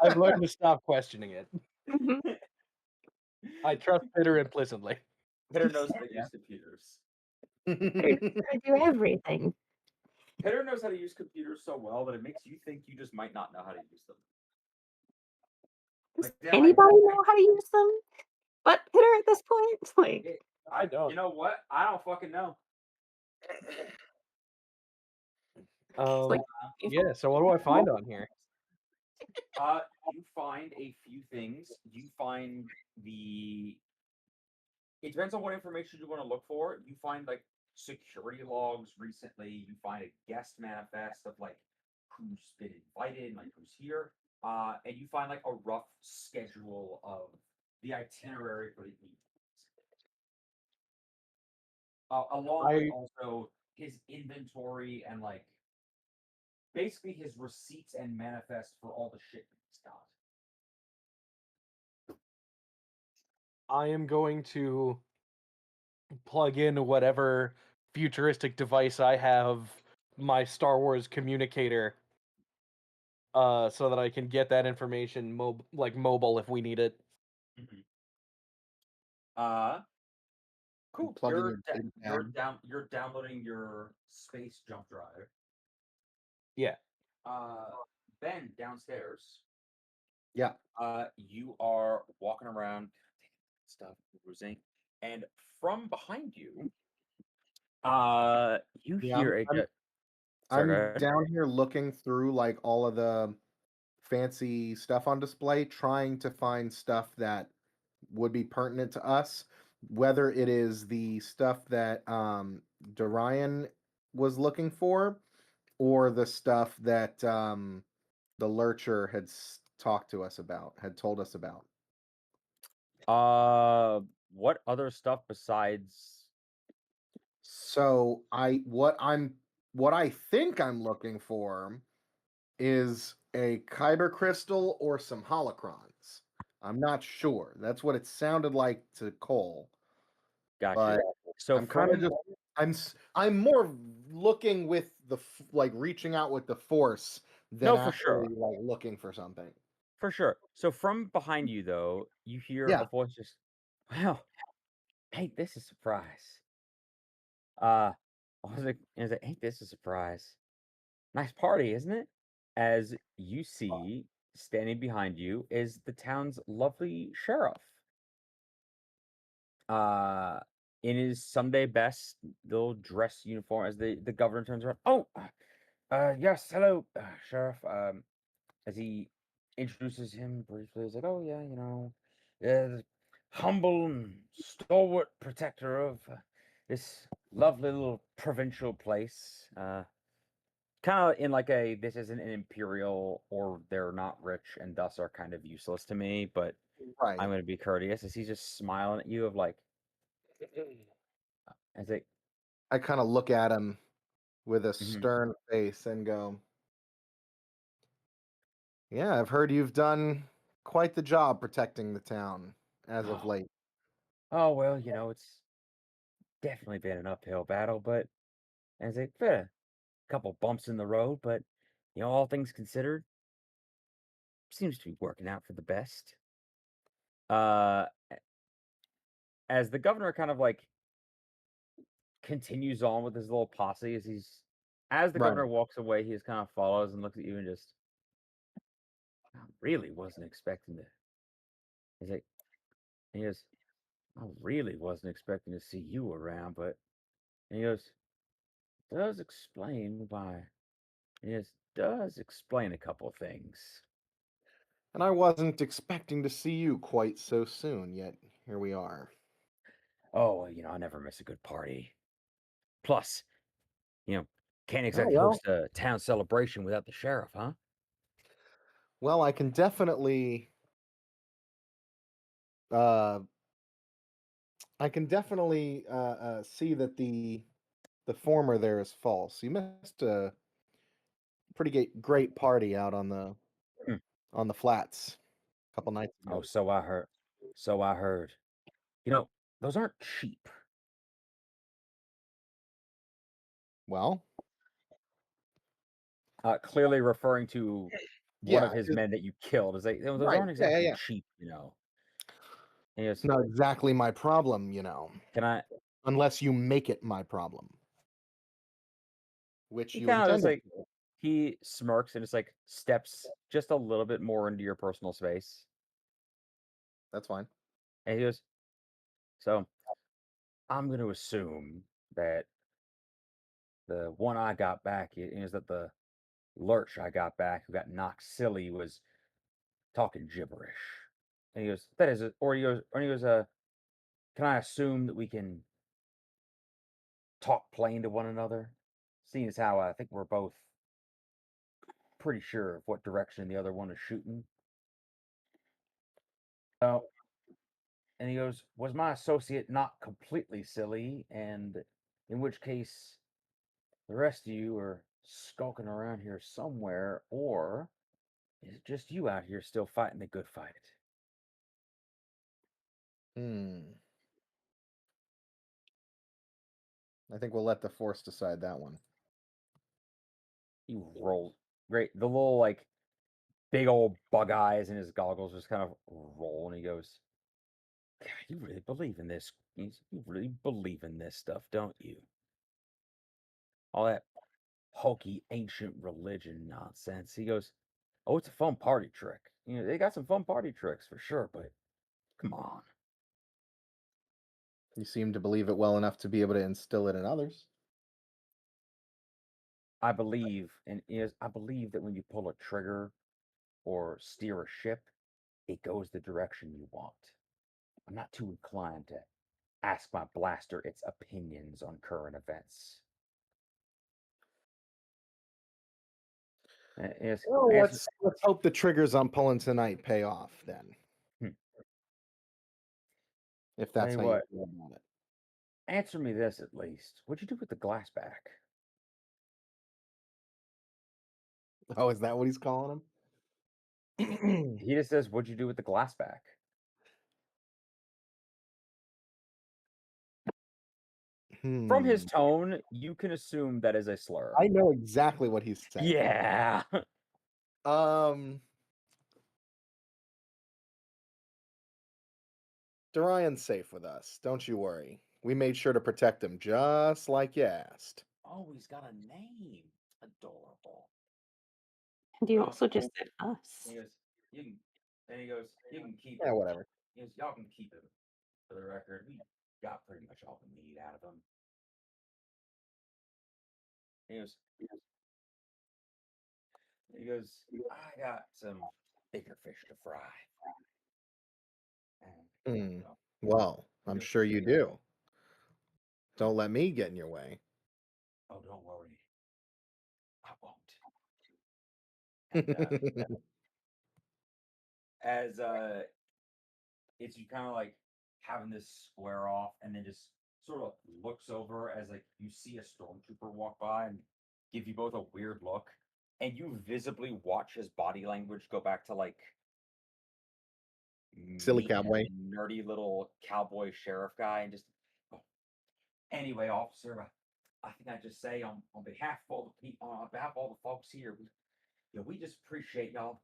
G: I've learned to stop questioning it.
E: Mhm.
G: I trust Pitter implicitly.
F: Pitter knows how to use computers.
E: I do everything.
F: Pitter knows how to use computers so well that it makes you think you just might not know how to use them.
E: Does
F: Like, they're like,
E: anybody know how to use them? But Pitter at this point? Like,
G: I don't.
F: you know what? I don't fucking know.
E: like
G: Yeah. So what do I find on here?
F: You find a few things. You find the. It depends on what information you want to look for. You find like security logs recently. You find a guest manifest of like who's been invited, like who's here. And you find like a rough schedule of the itinerary for the evening. Along with also his inventory and like basically his receipts and manifest for all the shit that he's got.
G: I am going to plug in whatever futuristic device I have, my Star Wars communicator, so that I can get that information mobile if we need it.
F: Cool.
C: Plug in
F: You're,
C: your data pad.
F: you're downloading your space jump drive.
G: Yeah.
F: Ben downstairs.
C: Yeah.
F: You are walking around, stuff, cruising, and from behind you, you
C: Yeah,
F: hear
C: I'm
F: a. Sorry, go
C: I'm
F: ahead.
C: down here looking through like all of the fancy stuff on display, trying to find stuff that would be pertinent to us, whether it is the stuff that Dorian was looking for, or the stuff that the Lurcher had talked to us about, had told us about.
F: What other stuff besides?
C: So what I think I'm looking for is a kyber crystal or some holocrons. I'm not sure. That's what it sounded like to Cole.
F: Gotcha.
C: But
F: So
C: I'm kind of
F: from
C: just I'm more looking with the like reaching out with the force than
F: No, for sure.
C: actually like looking for something.
F: For sure. So from behind you, though, you hear
C: Yeah.
F: a voice just, "Wow, ain't this a surprise?" I was like, "Ain't this a surprise? Nice party, isn't it?" As you see, standing behind you is the town's lovely sheriff. In his Sunday best little dress uniform, as the governor turns around. "Oh, yes, hello, sheriff." As he introduces him briefly, he's like, "Oh yeah, the humble and stalwart protector of this lovely little provincial place. Kind of in like a this isn't an imperial or they're not rich and thus are kind of useless to me, but
C: Right.
F: I'm going to be courteous." As he's just smiling at you of like, as it
C: I kind of look at him with a
F: Mhm.
C: stern face and go, "Yeah, I've heard you've done quite the job protecting the town as of late."
F: Oh well, it's definitely been an uphill battle, but as a couple bumps in the road, but all things considered, seems to be working out for the best. Uh, as the governor kind of like continues on with his little posse, as the
C: Right.
F: governor walks away, he just kind of follows and looks at you and just, "I really wasn't expecting to." He's like, he goes, "I really wasn't expecting to see you around, but," and he goes, "does explain why." He goes, "does explain a couple of things."
C: And I wasn't expecting to see you quite so soon, yet here we are.
I: Oh, well, I never miss a good party. Plus, can't
C: Oh,
I: exactly
C: well.
I: host a town celebration without the sheriff, huh?
C: Well, I can definitely uh see that the former there is false. You missed a pretty great party out
I: Hmm.
C: on the flats a couple nights
I: Oh,
C: ago.
I: so I heard. So I heard. Those aren't cheap.
C: Well,
I: Clearly referring to one
C: yeah,
I: of his
C: just-
I: men that you killed. Is like, those
C: right.
I: aren't
C: Yeah,
I: exactly
C: yeah.
I: cheap, And he goes,
C: It's not exactly my problem,
I: can I?
C: unless you make it my problem, which
I: He
C: you
I: kind of just
C: intended.
I: like he smirks and just like steps just a little bit more into your personal space.
C: That's fine.
I: And he goes, so I'm going to assume that the one I got back is that the lurch I got back who got knocked silly was talking gibberish. And he goes, that is it. Or he goes, can I assume that we can talk plain to one another? Seeing as how I think we're both pretty sure of what direction the other one is shooting. Oh, and he goes, was my associate not completely silly? And in which case, the rest of you are skulking around here somewhere, or is it just you out here still fighting the good fight?
C: I think we'll let the force decide that one.
I: He rolls. Great. The little, like, big old bug eyes in his goggles just kind of roll, and he goes, God, you really believe in this? You really believe in this stuff, don't you? All that hokey ancient religion nonsense. He goes, oh, it's a fun party trick. They got some fun party tricks for sure, but come on.
C: You seem to believe it well enough to be able to instill it in others.
I: I believe, I believe that when you pull a trigger or steer a ship, it goes the direction you want. I'm not too inclined to ask my blaster its opinions on current events.
C: Well, let's hope the triggers I'm pulling tonight pay off then.
I: Hmm.
C: If that's
I: Tell
C: how
I: you
C: you
I: what.
C: feel about it.
I: Answer me this at least. What'd you do with the glass back?
C: Oh, is that what he's calling him?
I: He just says, what'd you do with the glass back? From his tone, you can assume that is a slur.
C: I know exactly what he's saying.
I: Yeah.
C: Dorian's safe with us. Don't you worry. We made sure to protect him just like you asked.
I: Oh, he's got a name. Adorable.
E: And you
I: Well,
E: also just said us.
I: He goes, you can, and he goes, you can keep
C: Yeah,
I: him.
C: whatever.
I: He goes, y'all can keep him. For the record, we got pretty much all the meat out of him. He goes, I got some bigger fish to fry. And,
C: Well, I'm sure you do. Don't let me get in your way.
I: oh, don't worry. I won't. And, as it's you kind of like having this square off and then just sort of looks over as like you see a stormtrooper walk by and give you both a weird look, and you visibly watch his body language go back to like
C: Silly
I: meek and
C: cowboy.
I: nerdy little cowboy sheriff guy, and just anyway, officer, I think I just say on behalf of all the people, on behalf of all the folks here, we just appreciate y'all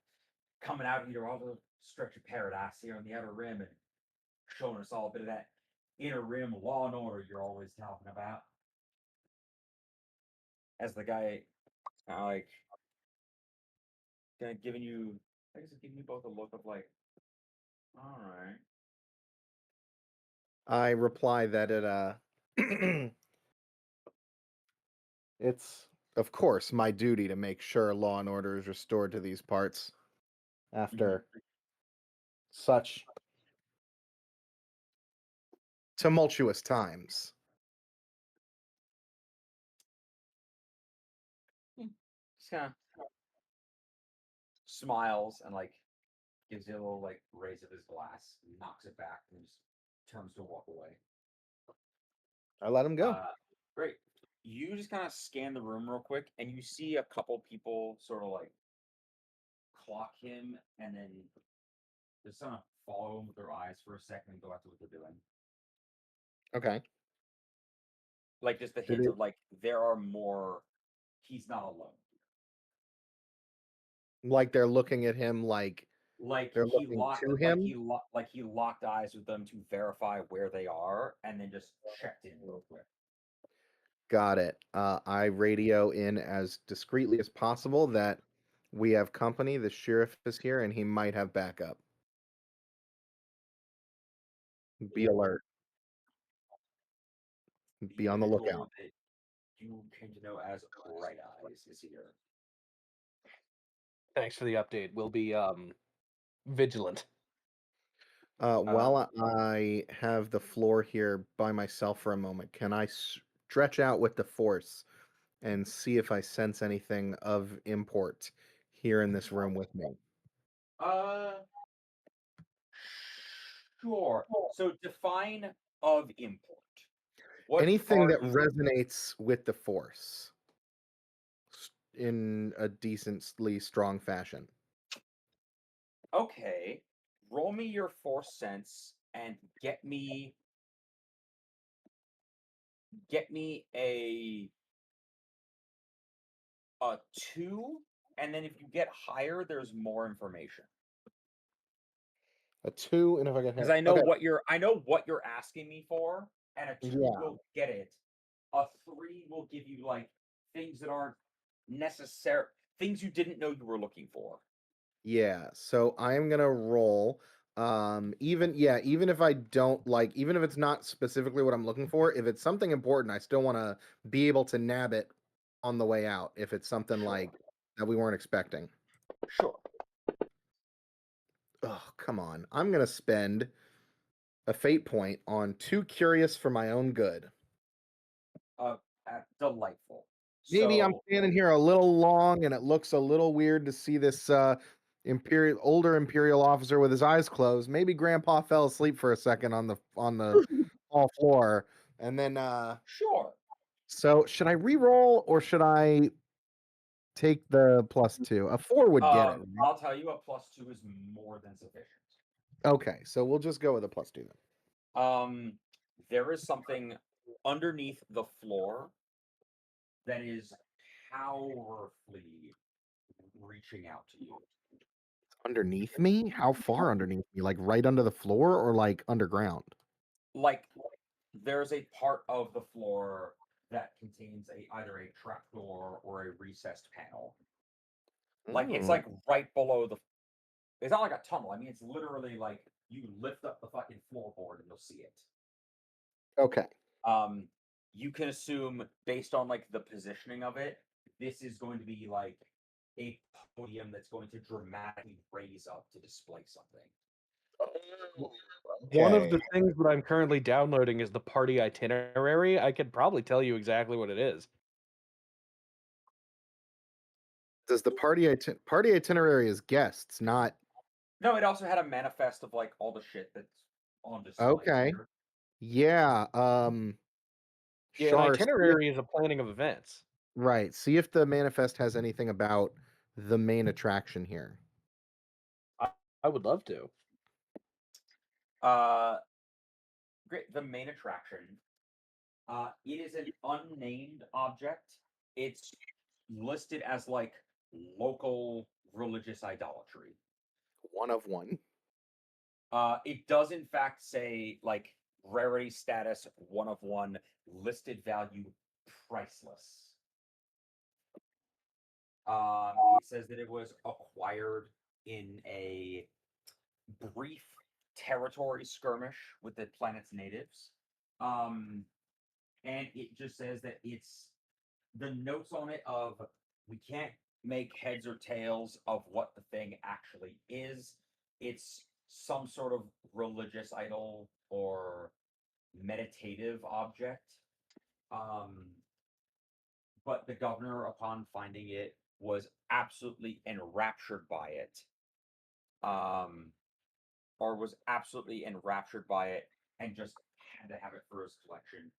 I: coming out here all the stretch of paradise here on the Outer Rim and showing us all a bit of that inner rim law and order you're always talking about. As the guy, like, kind of giving you, I guess, giving you both a look of like, all right.
C: I reply that it's of course my duty to make sure law and order is restored to these parts. after such tumultuous times.
I: Just kind of smiles and like gives you a little like raise of his glass, knocks it back, and just turns to walk away.
C: I let him go.
I: Great. You just kind of scan the room real quick, and you see a couple people sort of like clock him, and then just kind of follow him with their eyes for a second and go after what they're doing.
C: Okay.
I: Like just the
C: Did
I: hint
C: it-
I: of like there are more. He's not alone.
C: Like they're looking at him like
I: Like
C: they're
I: he
C: looking
I: locked,
C: to
I: like
C: him?
I: he locked eyes with them to verify where they are, and then just checked in real quick.
C: Got it. I radio in as discreetly as possible that we have company. The sheriff is here and he might have backup. Be alert. Be on the
I: individual
C: lookout.
I: that you came to know as Bright Eyes is here.
G: Thanks for the update. We'll be vigilant.
C: While I have the floor here by myself for a moment, can I stretch out with the force and see if I sense anything of import here in this room with me?
I: Sure. So define of import. What
C: Anything
I: are
C: that
I: you-
C: resonates with the force in a decently strong fashion.
I: Okay. Roll me your force sense and get me a 2, and then if you get higher, there's more information.
C: A 2, and if I get
I: Because
C: hit,
I: I know
C: okay.
I: what you're asking me for, and a 2
C: Yeah.
I: will get it. A 3 will give you like things that aren't necessary, things you didn't know you were looking for.
C: Yeah, so I am gonna roll. Even if I don't like, even if it's not specifically what I'm looking for, if it's something important, I still want to be able to nab it on the way out. If it's something
I: Sure.
C: like that we weren't expecting.
I: Sure.
C: Oh, come on! I'm gonna spend a fate point on too curious for my own good.
I: Delightful.
C: Maybe I'm
I: So,
C: standing here a little long, and it looks a little weird to see this older imperial officer with his eyes closed. Maybe Grandpa fell asleep for a second on the hall floor, and then
I: sure.
C: So should I re-roll or should I take the +2? A 4 would get it. Right?
I: I'll tell you, a +2 is more than sufficient.
C: Okay, so we'll just go with a +2 then.
I: There is something underneath the floor that is powerfully reaching out to you.
C: Underneath me? How far underneath me? Like right under the floor or like underground?
I: Like there's a part of the floor that contains either a trapdoor or a recessed panel. Like it's like right below the. It's not like a tunnel. I mean, it's literally like you lift up the fucking floorboard and you'll see it.
C: Okay.
I: You can assume based on like the positioning of it, this is going to be like a podium that's going to dramatically raise up to display something.
G: One of the
C: Okay.
G: things that I'm currently downloading is the party itinerary. I could probably tell you exactly what it is.
C: Does the party itinerary is guests, not
I: No, it also had a manifest of like all the shit that's on display.
C: okay.
I: here.
C: Yeah.
G: Yeah, an
C: Shar,
G: itinerary is a planning of events.
C: right. See if the manifest has anything about the main attraction here.
G: I would love to.
I: Great. The main attraction. It is an unnamed object. It's listed as like local religious idolatry.
C: One of one.
I: It does in fact say like rarity status 1 of 1, listed value priceless. It says that it was acquired in a brief territory skirmish with the planet's natives. And it just says that it's the notes on it of we can't
F: make heads or tails of what the thing actually is. It's some sort of religious idol or meditative object. But the governor, upon finding it, was absolutely enraptured by it. Or was absolutely enraptured by it and just had to have it for his collection.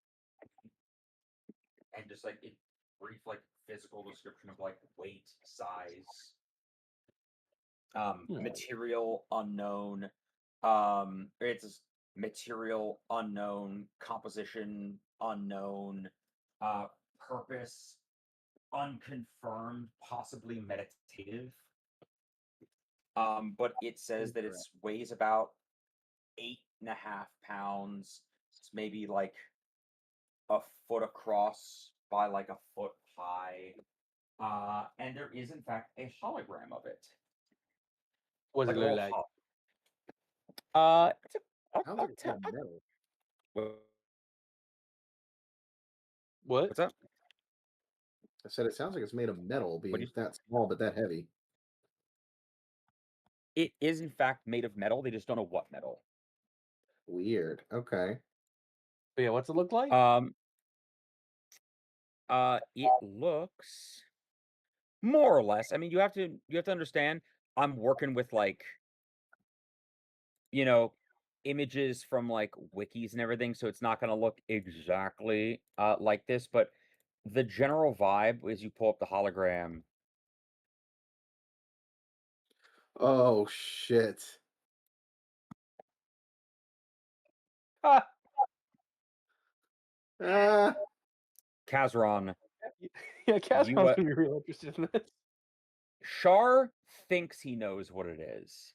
F: And just like a brief, like physical description of like weight, size, material unknown. It's material unknown, composition unknown, purpose unconfirmed, possibly meditative. But it says that it weighs about 8.5 pounds. It's maybe like a foot across by like a foot high. And there is in fact a hologram of it.
G: What's
F: Like
G: it
F: a
G: look
F: little
G: like?
F: it's a,
C: Sounds like it's made of metal.
G: What?
F: What's up?
C: I said it sounds like it's made of metal, being
F: you-
C: that small but that heavy.
F: It is in fact made of metal. They just don't know what metal.
C: Weird. Okay.
G: But yeah, what's it look like?
F: It looks more or less. I mean, you have to understand. I'm working with like, images from like wikis and everything, so it's not going to look exactly like this. But the general vibe as you pull up the hologram.
C: Oh shit.
G: Ah,
C: Ah.
F: Kazron,
G: yeah, Casron's
F: You,
G: gonna be real interested in this.
F: Shar thinks he knows what it is.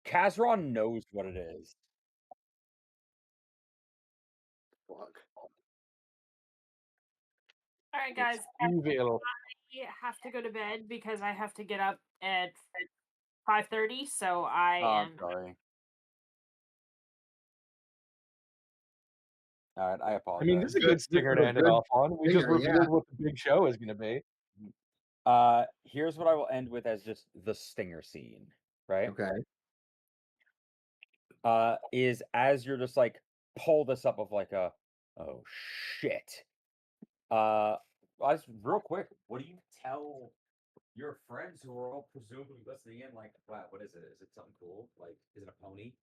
F: Kazron knows what it is.
C: Fuck.
H: All right, guys.
G: Evil.
H: I have to go to bed because I have to get up at 5:30. So I
F: Oh,
H: am.
F: I'm sorry. All right, I
G: I
F: apologize.
G: mean, this is a good stinger to end it off on. We just revealed what the big show is gonna be.
F: Here's what I will end with as just the stinger scene, right?
C: Okay.
F: Is as you're just like pull this up of like a, oh shit. Just real quick, what do you tell your friends who are all presumably listening in? Like, wow, what is it? Is it something cool? Like, is it a pony?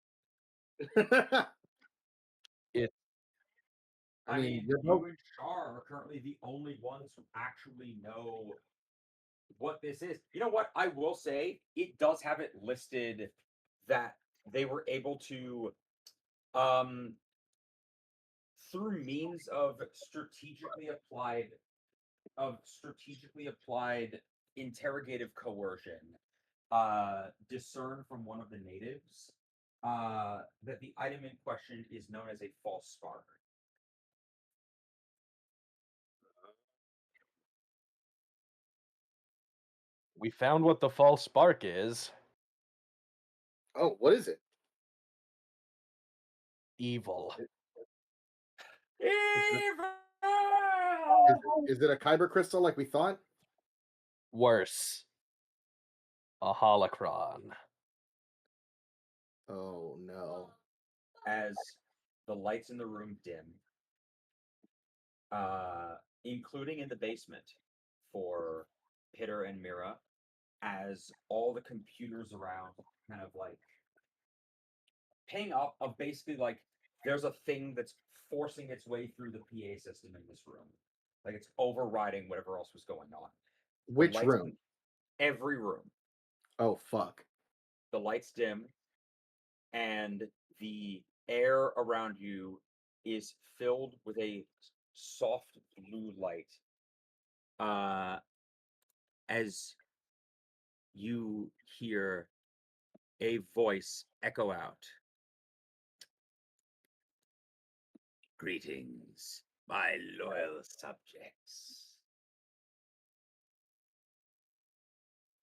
F: I mean,
C: you're
F: you
C: both-
F: and Char are currently the only ones who actually know what this is. You know what? I will say it does have it listed that they were able to, through means of strategically applied interrogative coercion, discern from one of the natives that the item in question is known as a false spark.
G: We found what the false spark is.
C: Oh, what is it?
G: Evil.
C: Is it a kyber crystal like we thought?
G: Worse. A holocron.
C: Oh no.
F: As the lights in the room dim, including in the basement for Pitter and Mira, as all the computers around kind of like ping up of basically like there's a thing that's forcing its way through the PA system in this room. Like it's overriding whatever else was going on.
C: Which room?
F: Every room.
C: Oh fuck.
F: The lights dim and the air around you is filled with a soft blue light. As you hear a voice echo out. Greetings, my loyal subjects.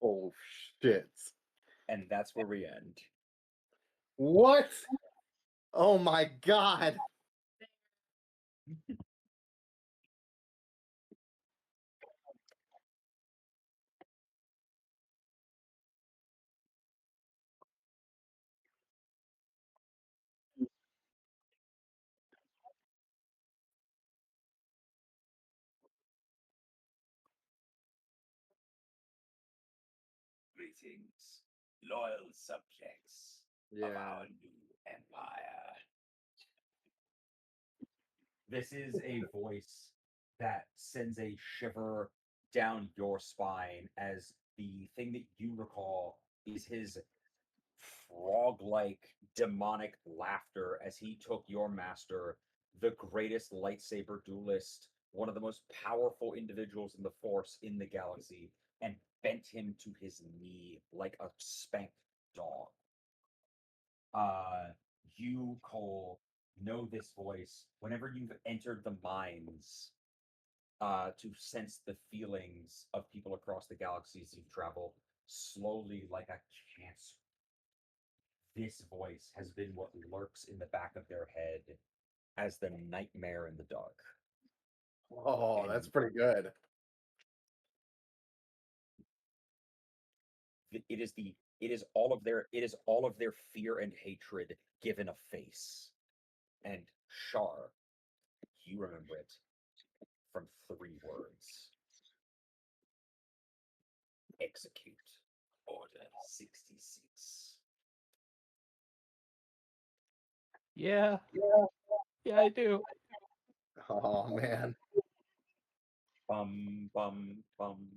C: Oh shit.
F: And that's where we end.
C: What? Oh my god.
I: Greetings, loyal subjects of our new empire. This is a voice that sends a shiver down your spine as the thing that you recall is his frog-like demonic laughter as he took your master, the greatest lightsaber duelist, one of the most powerful individuals in the Force in the galaxy, and bent him to his knee like a spanked dog. You, Cole, know this voice whenever you've entered the mines to sense the feelings of people across the galaxies you travel slowly like a cancer. This voice has been what lurks in the back of their head as the nightmare in the dark.
C: Oh, that's pretty good.
F: It is all of their fear and hatred given a face. And Shar, you remember it from 3 words. Execute Order 66.
G: Yeah, I do.
C: Oh man.
F: Bum bum bum